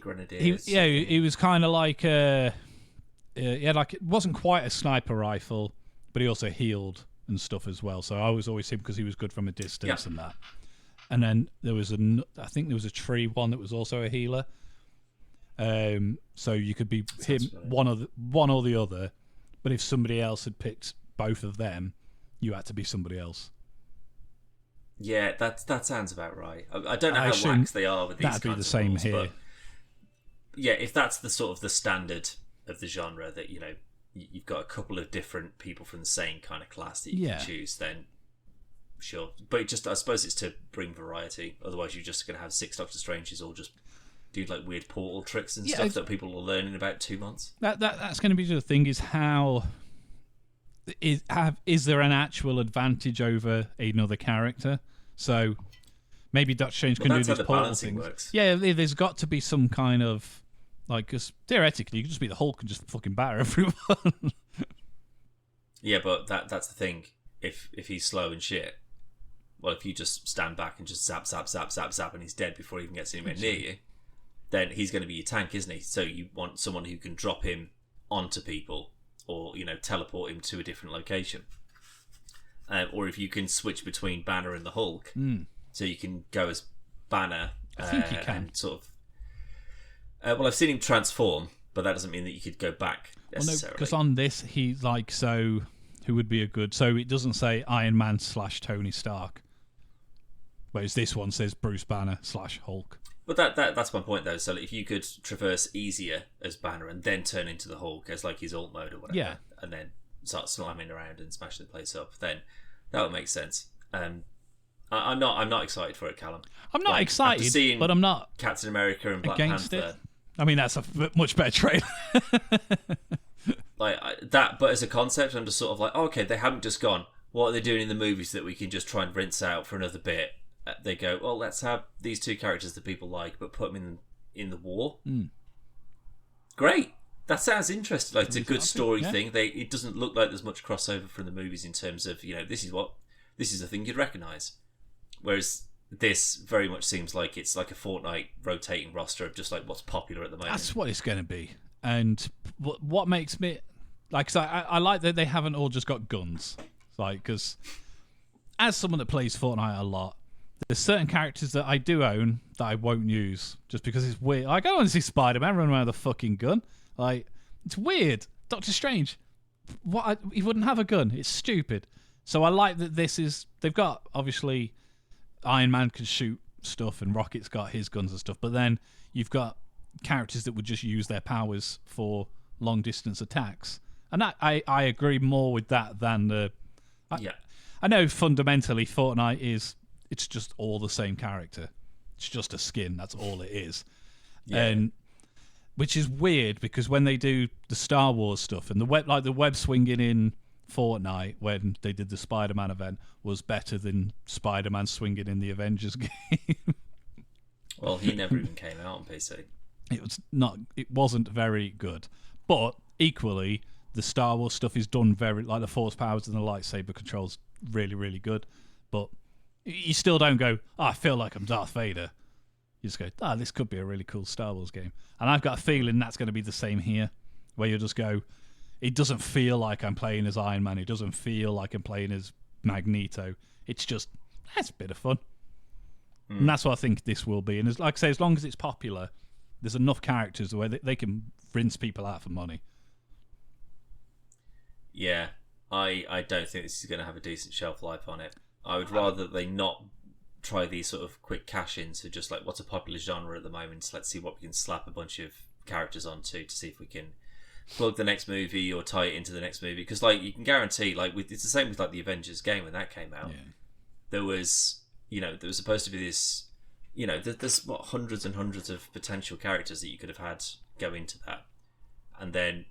grenadier? He was kind of like he had like, it wasn't quite a sniper rifle, but he also healed and stuff as well. So I was always him because he was good from a distance and that. And then there was I think there was a tree one that was also a healer. So you could be him, one or the other. But if somebody else had picked both of them, you had to be somebody else. Yeah, that sounds about right. I don't know how lax they are with these kinds of rules. That'd be the same here. But yeah, if that's the sort of the standard of the genre, that, you know, you've got a couple of different people from the same kind of class that you can choose, then sure. But I suppose it's to bring variety. Otherwise, you're just going to have 6 Doctor Stranges all just do like weird portal tricks and stuff that people will learn in about 2 months. That's going to be the thing, is how is there an actual advantage over another character? So maybe Doctor Strange can do these portal things. Works. Yeah, there's got to be some kind of, like, because theoretically you could just be the Hulk and just fucking batter everyone. Yeah, but that's the thing. If he's slow and shit, well, if you just stand back and just zap, and he's dead before he even gets anywhere near you, then he's going to be your tank, isn't he? So you want someone who can drop him onto people, or, you know, teleport him to a different location. Or if you can switch between Banner and the Hulk, so you can go as Banner. I think you can. And sort of. Well, I've seen him transform, but that doesn't mean that you could go back necessarily. Well, no, because on this, he's like, so who would be a good? So it doesn't say Iron Man / Tony Stark, whereas this one says Bruce Banner / Hulk. But that's my point, though. So if you could traverse easier as Banner and then turn into the Hulk as like his alt mode or whatever, and then start slamming around and smashing the place up, then that would make sense. I'm not excited for it, Callum. I'm not excited, but I'm not Captain America and Black against Panther. It. I mean, that's a much better trailer. But as a concept, I'm just sort of like, okay, they haven't just gone, what are they doing in the movies that we can just try and rinse out for another bit? They go, well, let's have these 2 characters that people like, but put them in the war. Great. That sounds interesting. Like, it's a good story thing. It doesn't look like there's much crossover from the movies in terms of, you know, this is a thing you'd recognise. Whereas this very much seems like it's like a Fortnite rotating roster of just like what's popular at the moment. That's what it's going to be. And what makes me, like, cause I like that they haven't all just got guns. Like, because as someone that plays Fortnite a lot, there's certain characters that I do own that I won't use just because it's weird. Like, I don't want to see Spider-Man run around with a fucking gun. Like, it's weird. Doctor Strange, he wouldn't have a gun. It's stupid. So I like that they've got, obviously, Iron Man can shoot stuff and Rocket's got his guns and stuff, but then you've got characters that would just use their powers for long distance attacks. And I agree more with that than I know fundamentally Fortnite it's just all the same character. It's just a skin. That's all it is. Yeah. And which is weird because when they do the Star Wars stuff and the web swinging in Fortnite when they did the Spider-Man event was better than Spider-Man swinging in the Avengers game. Well, he never even came out on PC. It wasn't very good. But equally, the Star Wars stuff is done very, like the force powers and the lightsaber controls really, really good. But you still don't go, oh, I feel like I'm Darth Vader. You just go, this could be a really cool Star Wars game. And I've got a feeling that's going to be the same here, where you'll just go, it doesn't feel like I'm playing as Iron Man. It doesn't feel like I'm playing as Magneto. It's just, that's a bit of fun. And that's what I think this will be. And like I say, as long as it's popular, there's enough characters where they can rinse people out for money. Yeah, I don't think this is going to have a decent shelf life on it. I would rather they not try these sort of quick cash-ins. So just like, what's a popular genre at the moment? So let's see what we can slap a bunch of characters onto to see if we can plug the next movie or tie it into the next movie. Because like, you can guarantee, like, it's the same with like the Avengers game when that came out. Yeah. There was supposed to be this, there's what, hundreds and hundreds of potential characters that you could have had go into that, and then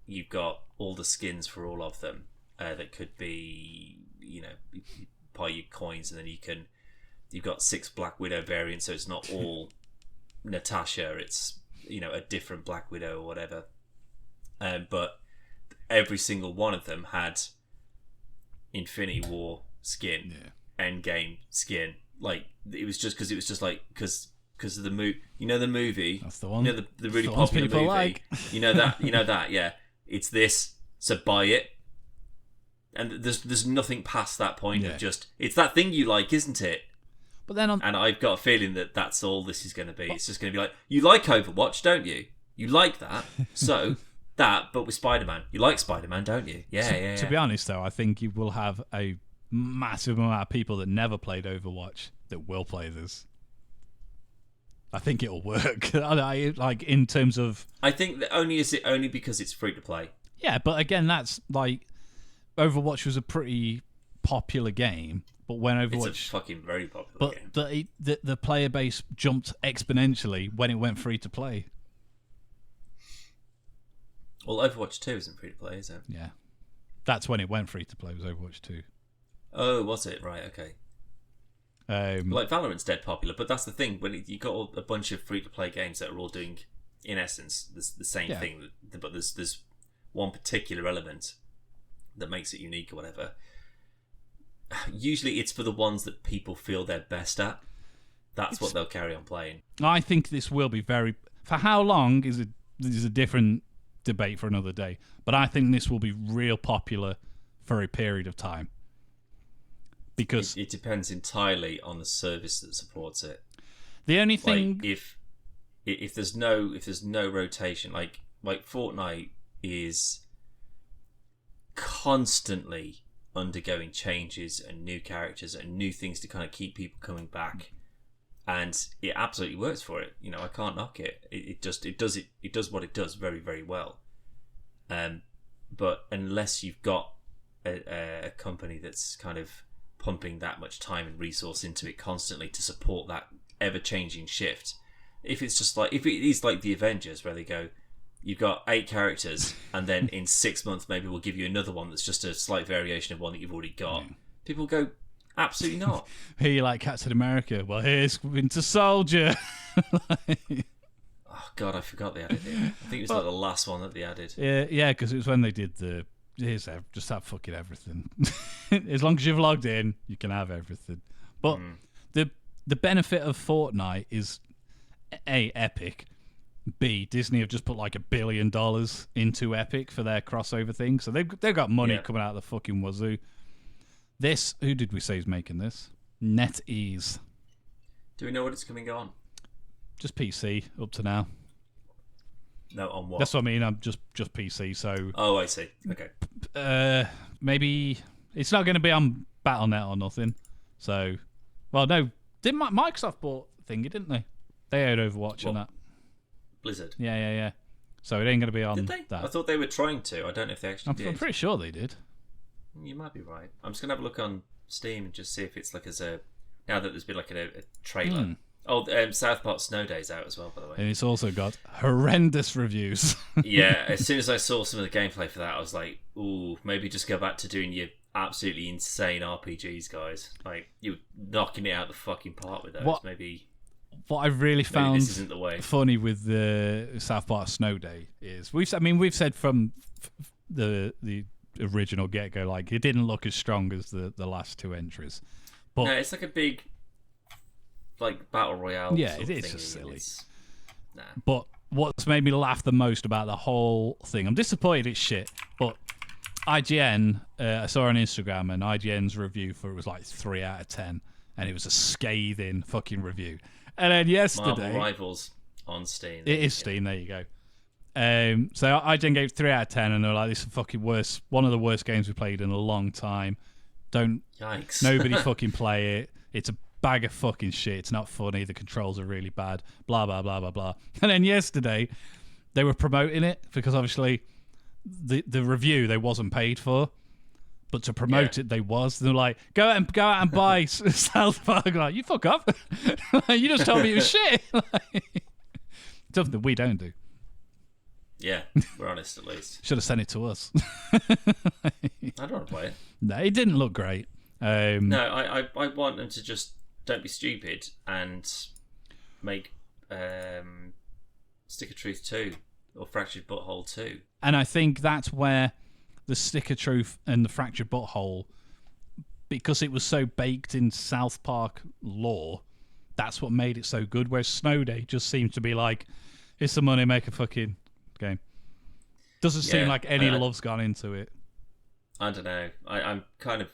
you've got all the skins for all of them that could be, you buy your coins, and then you've got 6 Black Widow variants, so it's not all Natasha, it's a different Black Widow or whatever, but every single one of them had Infinity War skin. Yeah. Endgame skin, like it was just because of the movie. The movie. That's the one. The really popular movie. Like. that. Yeah, it's this. So buy it. And there's nothing past that point of just, it's that thing you like, isn't it? But then and I've got a feeling that that's all this is going to be. It's just going to be like, you like Overwatch, don't you? You like that, so that, but with Spider-Man. You like Spider-Man, don't you? Yeah. To be honest, though, I think you will have a massive amount of people that never played Overwatch that will play this. I think it'll work. Like, in terms of, I think that only because it's free to play. Yeah, but again, that's like, Overwatch was a pretty popular game, but when Overwatch, it's a fucking very popular game. But the player base jumped exponentially when it went free to play. Well, Overwatch 2 isn't free to play, is it? Yeah, that's when it went free to play. Was Overwatch 2? Oh, was it? Right, okay. Like Valorant's dead popular, but that's the thing, when you got a bunch of free-to-play games that are all doing, in essence, the same thing, but there's one particular element that makes it unique or whatever. Usually it's for the ones that people feel they're best at. That's what they'll carry on playing. I think this will be very... For how long is a different debate for another day, but I think this will be real popular for a period of time. Because it depends entirely on the service that supports it. The only thing, like, if there's no rotation, like Fortnite is constantly undergoing changes and new characters and new things to kind of keep people coming back, and it absolutely works for it. I can't knock it. It does what it does very, very well. But unless you've got a company that's kind of pumping that much time and resource into it constantly to support that ever-changing shift. If it is like the Avengers, where they go, you've got 8 characters, and then in 6 months maybe we'll give you another one that's just a slight variation of one that you've already got. People go, absolutely not. Here you like Captain America. Well, here's Winter Soldier. Oh God, I forgot they added it. I think it was like the last one that they added. Yeah, because it was when they did the. Just have fucking everything. As long as you've logged in, you can have everything. But the benefit of Fortnite is A, Epic. B, Disney have just put like $1 billion into Epic for their crossover thing, so they've got money coming out of the fucking wazoo. This, who did we say is making this? NetEase. Do we know what it's coming on? Just PC up to now. No, on what? That's what I mean. I'm just PC. So. Oh, I see. Okay. Maybe it's not going to be on BattleNet or nothing. So, well, no. Didn't Microsoft bought thingy, didn't they? They had Overwatch on that. Blizzard. Yeah. So it ain't going to be on. Did they? That. I thought they were trying to. I don't know if they actually did. I'm pretty sure they did. You might be right. I'm just going to have a look on Steam and just see if it's like now that there's been like a trailer. Oh, South Park Snow Day's out as well, by the way. And it's also got horrendous reviews. Yeah, as soon as I saw some of the gameplay for that, I was like, ooh, maybe just go back to doing your absolutely insane RPGs, guys. Like, you're knocking it out the fucking park with those. What I really found this isn't the way. Funny with the South Park Snow Day is we've said from the original get-go. Like, it didn't look as strong as the last two entries. But no, it's like a big, like, battle royale. Yeah, sort of it's thingy, just silly. Nah. But what's made me laugh the most about the whole thing, I'm disappointed it's shit, but IGN, I saw on Instagram, and IGN's review for it was like 3 out of 10, and it was a scathing fucking review. And then yesterday... Marvel Rivals on Steam. It is Steam, there you go. So IGN gave 3 out of 10, and they're like, this is fucking worst, one of the worst games we played in a long time. Yikes. Nobody fucking play it. It's a bag of fucking shit. It's not funny. The controls are really bad. Blah, blah, blah, blah, blah. And then yesterday, they were promoting it because obviously the review they wasn't paid for, but to promote it they was. They're like, go out and buy South Park. Like, you fuck up. You just told me it was shit. Something that we don't do. Yeah, we're honest at least. Should have sent it to us. I don't want to play it. No, it didn't look great. No, I want them to just don't be stupid and make Stick of Truth 2 or Fractured Butthole 2. And I think that's where the Stick of Truth and the Fractured Butthole, because it was so baked in South Park lore, that's what made it so good. Whereas Snow Day just seemed to be like, it's the money, make a fucking game. Doesn't seem like any love's gone into it. I don't know. I'm kind of...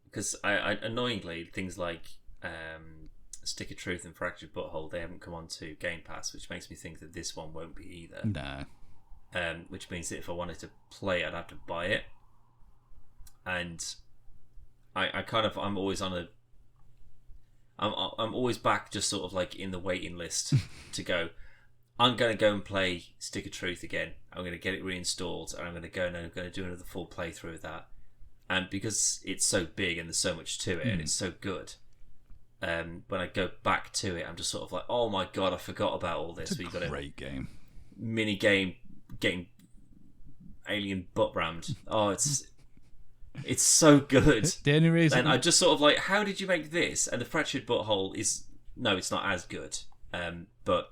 Because I annoyingly, things like Stick of Truth and Fractured Butthole, they haven't come onto Game Pass, which makes me think that this one won't be either. No. Which means that if I wanted to play it, I'd have to buy it. And I'm always on a... I'm always back just sort of like in the waiting list to go... I'm going to go and play Stick of Truth again. I'm going to get it reinstalled, and I'm going to go and I'm going to do another full playthrough of that. And because it's so big and there's so much to it and it's so good, when I go back to it, I'm just sort of like, oh my god, I forgot about all this. It's a great game. Mini game getting alien butt rammed. Oh, it's so good. The only reason... And I just sort of like, how did you make this? And the Fractured Butthole is... No, it's not as good. But...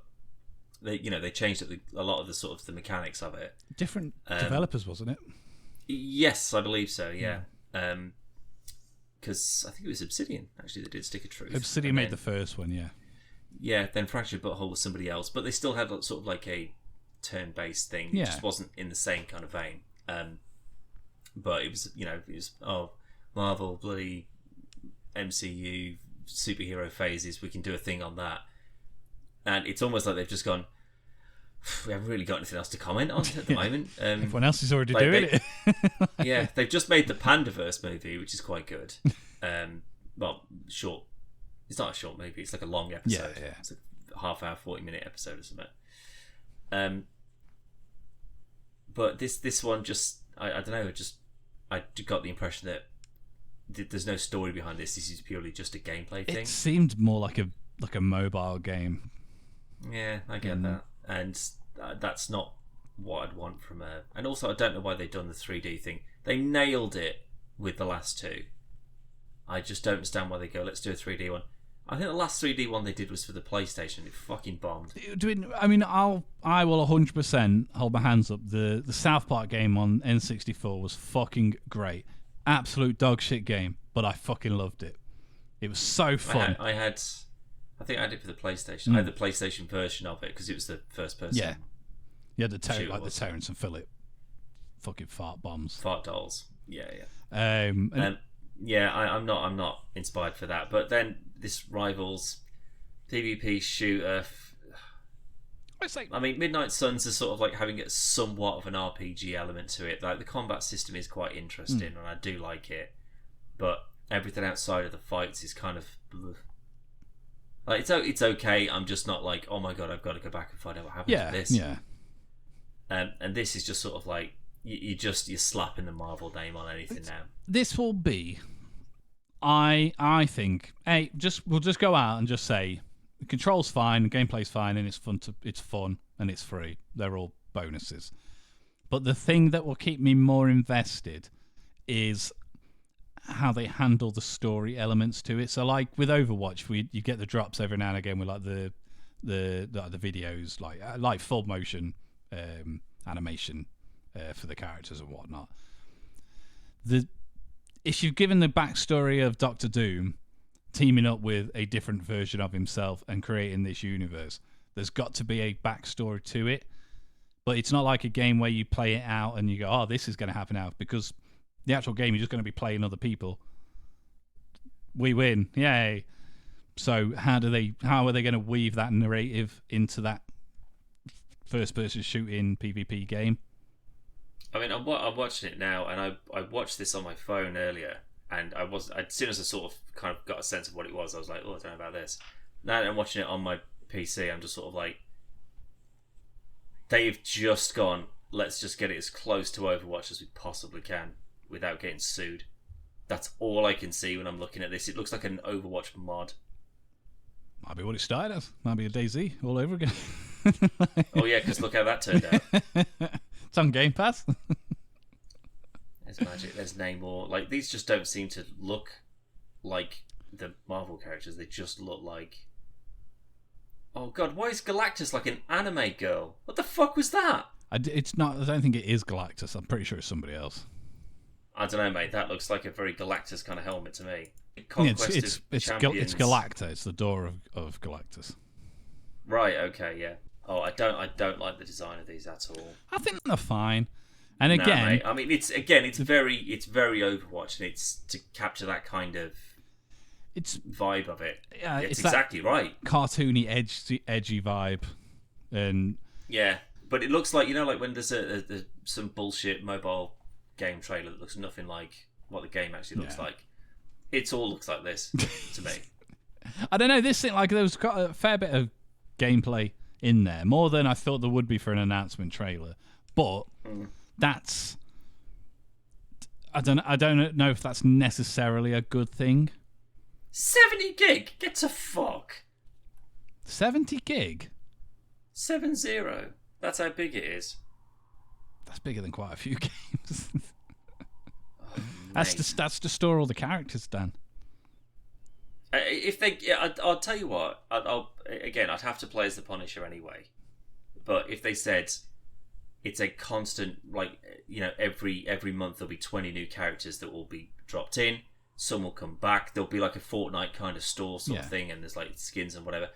They changed a lot of the sort of the mechanics of it. Different developers, wasn't it? Yes, I believe so. Yeah, because I think it was Obsidian actually that did Stick of Truth. Obsidian made the first one, yeah. Yeah, then Fractured Butthole was somebody else, but they still had sort of like a turn-based thing. Yeah. It just wasn't in the same kind of vein. But it was Marvel bloody MCU superhero phases. We can do a thing on that. And it's almost like they've just gone, we haven't really got anything else to comment on at the moment. Everyone else is already doing it. Yeah, they've just made the Pandaverse movie, which is quite good. Short. It's not a short movie. It's like a long episode. Yeah. It's a half-hour, 40-minute episode or something. But this one just, I don't know. I got the impression that there's no story behind this. This is purely just a gameplay thing. It seemed more like a mobile game. Yeah, I get that, and that's not what I'd want from a. And also, I don't know why they've done the 3D thing. They nailed it with the last two. I just don't understand why they go, let's do a 3D one. I think the last 3D one they did was for the PlayStation. It fucking bombed. I mean, I will 100% hold my hands up. The South Park game on N64 was fucking great. Absolute dog shit game, but I fucking loved it. It was so fun. I think I had it for the PlayStation. I had the PlayStation version of it because it was the first person. Yeah. You had the Terrence and Phillip fucking fart bombs. Fart dolls. Yeah. I'm not inspired for that. But then this Rivals PvP shooter. I mean, Midnight Suns is sort of like having somewhat of an RPG element to it. Like the combat system is quite interesting, and I do like it. But everything outside of the fights is kind of. Like it's okay. I'm just not like, oh my god, I've got to go back and find out what happened to this. Yeah. And this is just sort of like you're slapping the Marvel name on anything now. This will be, I think, we'll just go out and just say the control's fine, the gameplay's fine, and it's fun and it's free. They're all bonuses. But the thing that will keep me more invested is how they handle the story elements to it. So like with Overwatch, you get the drops every now and again with like the videos, like full motion animation for the characters and whatnot. if you've given the backstory of Doctor Doom teaming up with a different version of himself and creating this universe, there's got to be a backstory to it. But it's not like a game where you play it out and you go, oh, this is going to happen now, because the actual game, you're just going to be playing other people. We win. Yay. So how are they going to weave that narrative into that first-person shooting PvP game? I mean, I'm watching it now, and I watched this on my phone earlier, and as soon as I sort of kind of got a sense of what it was, I was like, oh, I don't know about this. Now that I'm watching it on my PC, I'm just sort of like, they've just gone, let's just get it as close to Overwatch as we possibly can without getting sued. That's all I can see when I'm looking at this. It looks like an Overwatch mod. Might be what it started as. Might be a DayZ all over again. Oh yeah, because look how that turned out. It's on Game Pass. There's Magic, there's Namor. Like, these just don't seem to look like the Marvel characters. They just look like... Oh god, why is Galactus like an anime girl? What the fuck was that? It's not. I don't think it is Galactus. I'm pretty sure it's somebody else. I don't know, mate. That looks like a very Galactus kind of helmet to me. It's Galacta. It's the door of Galactus. Right. Okay. Yeah. Oh, I don't like the design of these at all. I think they're fine. And again, mate, I mean, it's very Overwatch, and it's to capture that kind of vibe of it. Yeah, it's exactly right. Cartoony, edgy vibe, and yeah, but it looks like, you know, like when there's some bullshit mobile game trailer that looks nothing like what the game actually looks like. It all looks like this to me. I don't know. This thing, like, there was got a fair bit of gameplay in there, more than I thought there would be for an announcement trailer. But that's, I don't know if that's necessarily a good thing. 70 gig, get to fuck. 70 gig. 70. That's how big it is. That's bigger than quite a few games. Oh, that's to store all the characters, Dan. If they, I'll tell you what. I'd have to play as the Punisher anyway. But if they said it's a constant, like, you know, every month there'll be 20 new characters that will be dropped in. Some will come back. There'll be like a Fortnite kind of store sort of thing, and there's like skins and whatever.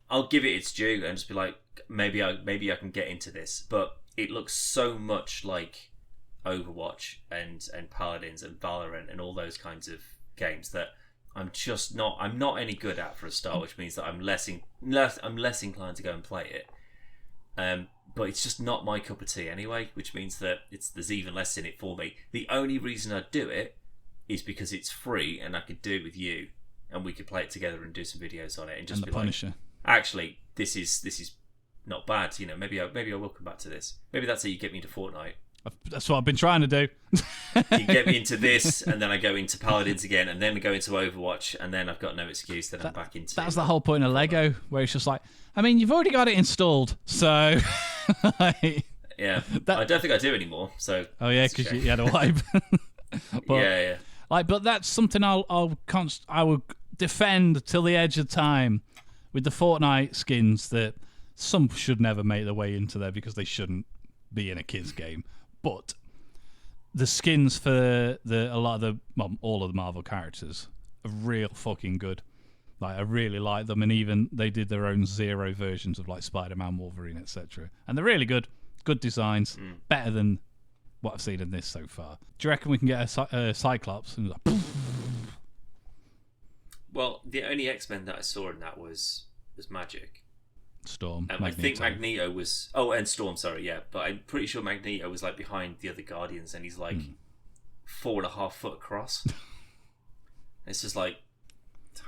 I'll give it its due and just be like, maybe I can get into this. But it looks so much like Overwatch and Paladins and Valorant and all those kinds of games that I'm not any good at for a start, which means that I'm less inclined to go and play it. But it's just not my cup of tea anyway, which means that there's even less in it for me. The only reason I do it is because it's free and I could do it with you, and we could play it together and do some videos on it and just be Punisher. Like, actually, this is not bad. You know, maybe I will come back to this. Maybe that's how you get me into Fortnite. That's what I've been trying to do. You get me into this, and then I go into Paladins again, and then I go into Overwatch, and then I've got no excuse. Then I'm back into. That's the whole point of Lego, where it's just like, I mean, you've already got it installed, so. Yeah, I don't think I do anymore. So. Oh yeah, because you had a wipe. But, yeah. Like, but that's something I will defend till the edge of time with the Fortnite skins that some should never make their way into there because they shouldn't be in a kids game. But the skins for all of the Marvel characters are real fucking good. Like, I really like them, and even they did their own Zero versions of like Spider-Man, Wolverine, etc. And they're really good. Good designs, better than what I've seen in this so far. Do you reckon we can get a Cyclops? And like, well, the only X-Men that I saw in that was Magic. Storm. I think Magneto was... Oh, and Storm, sorry, yeah. But I'm pretty sure Magneto was like behind the other Guardians, and he's like 4.5 foot across. It's just like,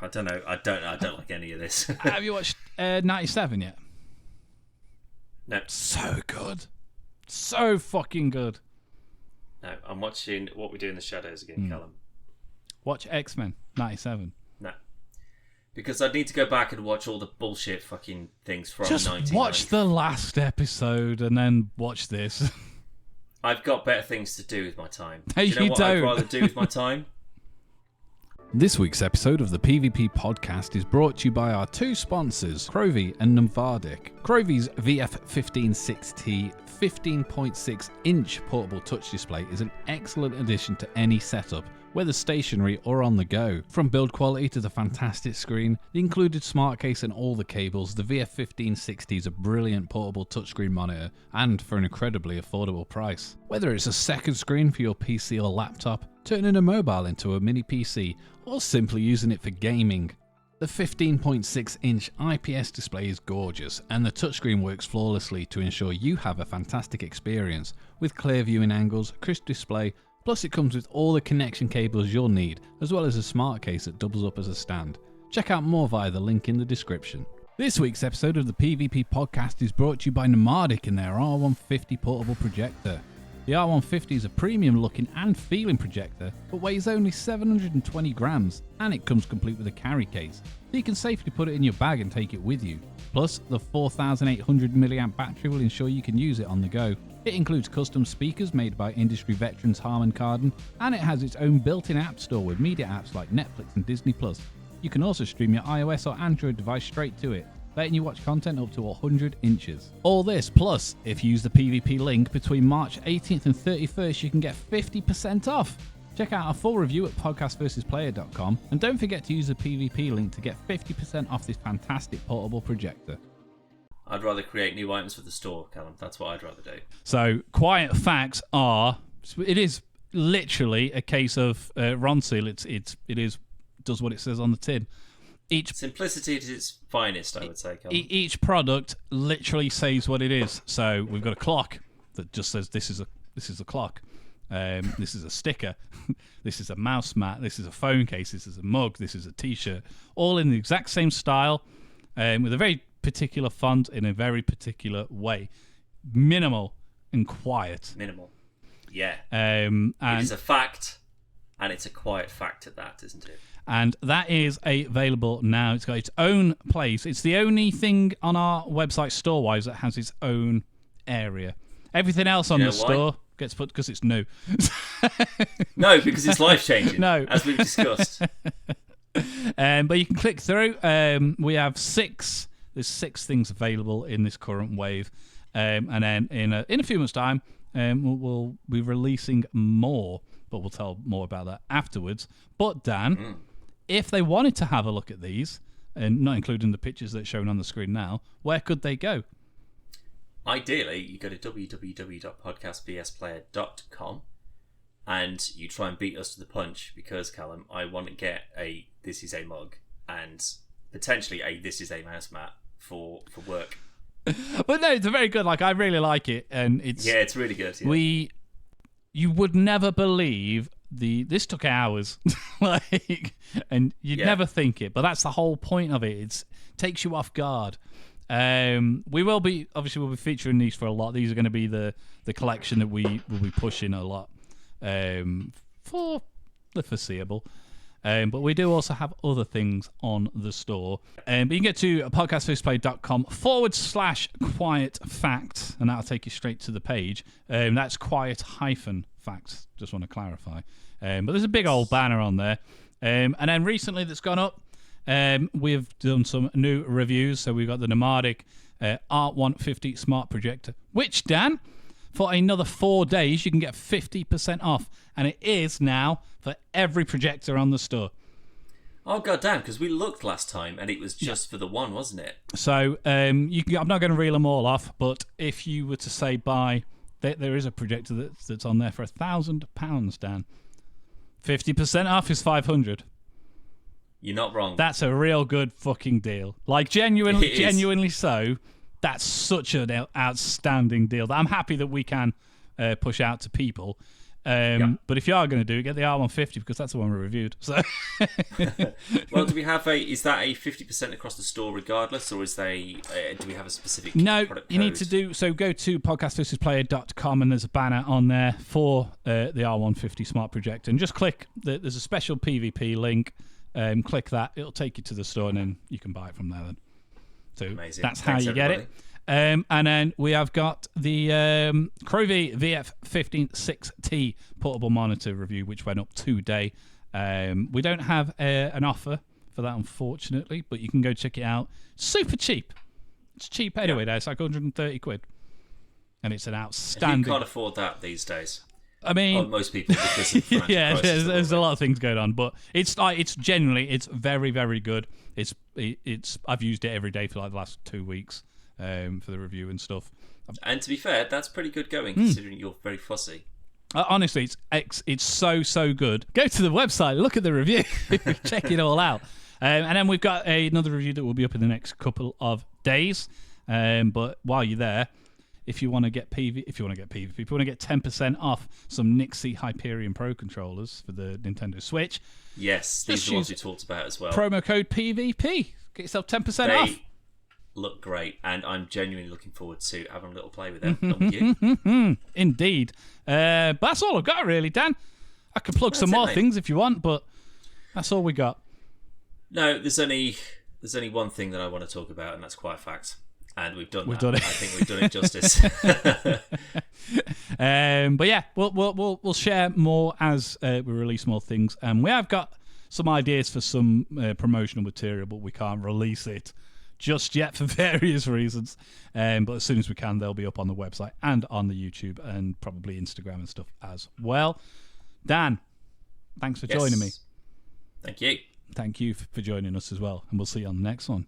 I don't know. I don't like any of this. Have you watched 97 yet? No. So good. So fucking good. No, I'm watching What We Do in the Shadows again, Callum. Watch X-Men 97. No. Because I'd need to go back and watch all the bullshit fucking things from Just 1990. watch the last episode and then watch this. I've got better things to do with my time. No, do you know what don't. I'd rather do with my time? This week's episode of the PvP podcast is brought to you by our two sponsors, CrowVi and Nomvdic. CrowVi's VF156T 15.6-inch portable touch display is an excellent addition to any setup, whether stationary or on the go. From build quality to the fantastic screen, the included smart case and all the cables, the VF156T is a brilliant portable touchscreen monitor, and for an incredibly affordable price. Whether it's a second screen for your PC or laptop, turning a mobile into a mini PC, or simply using it for gaming, the 15.6-inch IPS display is gorgeous, and the touchscreen works flawlessly to ensure you have a fantastic experience, with clear viewing angles, crisp display, plus it comes with all the connection cables you'll need, as well as a smart case that doubles up as a stand. Check out more via the link in the description. This week's episode of the PvP podcast is brought to you by Nomvdic and their R150 Portable Projector. The R150 is a premium looking and feeling projector, but weighs only 720 grams, and it comes complete with a carry case, so you can safely put it in your bag and take it with you. Plus, the 4800 mAh battery will ensure you can use it on the go. It includes custom speakers made by industry veterans Harman Kardon, and it has its own built-in app store with media apps like Netflix and Disney+. You can also stream your iOS or Android device straight to it, letting you watch content up to 100 inches. All this, plus, if you use the PvP link between March 18th and 31st, you can get 50% off. Check out our full review at podcastversusplayer.com, and don't forget to use the PvP link to get 50% off this fantastic portable projector. I'd rather create new items for the store, Callum. That's what I'd rather do. So, quiet facts are, it is literally a case of Ronseal. It is does what it says on the tin. Simplicity at its finest, I would say, Callum. Each product literally says what it is. So we've got a clock that just says this is a clock. This is a sticker. This is a mouse mat. This is a phone case. This is a mug. This is a t-shirt. All in the exact same style, with a very particular font in a very particular way. Minimal and quiet. Minimal. Yeah. And it is a fact, and it's a quiet fact at that, isn't it? And that is available now. It's got its own place. It's the only thing on our website store-wise that has its own area. Everything else on the store gets put because it's new. No, because it's life-changing. No. As we've discussed. But you can click through. We have there's 6 things available in this current wave. And then in a few months' time, we'll be releasing more. But we'll tell more about that afterwards. But Dan... if they wanted to have a look at these, and not including the pictures that's shown on the screen now, where could they go? Ideally, you go to www.podcastbsplayer.com and you try and beat us to the punch because, Callum, I want to get a This Is a Mug and potentially a This Is a Mouse Mat for work. But no, it's very good. Like, I really like it. And it's really good. Yeah. You would never believe... This took hours, and you'd never think it, but that's the whole point of it. It takes you off guard. We'll be featuring these for a lot. These are going to be the collection that we will be pushing a lot for the foreseeable. But we do also have other things on the store. But you can get to podcastversusplayer.com/quiet fact, and that'll take you straight to the page. That's quiet-fact. Just want to clarify. But there's a big old banner on there. And then recently that's gone up, we've done some new reviews. So we've got the Nomvdic R150 Smart Projector, which, Dan, for another 4 days, you can get 50% off. And it is now for every projector on the store. Oh, goddamn, because we looked last time and it was just for the one, wasn't it? So I'm not going to reel them all off, but if you were to say buy... There is a projector that's on there for £1,000, Dan. 50% off is £500. You're not wrong. That's a real good fucking deal. Like, genuinely so. That's such an outstanding deal that I'm happy that we can push out to people. But if you are going to do it, get the R150 because that's the one we reviewed. So, well, do we have is that a 50% across the store regardless, or do we have a specific? No, product you code? need to do so. Go to podcastversusplayer.com and there's a banner on there for the R150 Smart Projector, and just click. There's a special PvP link. Click that; it'll take you to the store, and then you can buy it from there. Then, so amazing. That's Thanks, how you get it. And then we have got the CrowVi VF156T portable monitor review, which went up today. We don't have an offer for that, unfortunately, but you can go check it out. Super cheap. It's cheap anyway. There, it's like 130 quid, and it's an outstanding. You can't afford that these days. I mean, most people, because of financial crisis, there's a lot of things going on, but it's genuinely, it's very, very good. It's I've used it every day for like the last 2 weeks for the review and stuff. And to be fair, that's pretty good going considering you're very fussy. Honestly, it's so good. Go to the website, look at the review, check it all out. And then we've got another review that will be up in the next couple of days. But while you're there, if you want to get PvP, if you want to get 10% off some Nixie Hyperion Pro controllers for the Nintendo Switch. Yes, these are the ones we talked about as well. Promo code PvP. Get yourself 10% off. Look great, and I'm genuinely looking forward to having a little play with them. Not with you. Indeed. But that's all I've got, really, Dan. I can plug some more things if you want, but that's all we got. No, there's only one thing that I want to talk about, and that's Quiet Facts. And we've done it. I think we've done it justice. But yeah, we'll share more as we release more things. And we have got some ideas for some promotional material, but we can't release it just yet for various reasons. But as soon as we can, they'll be up on the website and on the YouTube and probably Instagram and stuff as well. Dan, thanks for joining me. Thank you. Thank you for joining us as well. And we'll see you on the next one.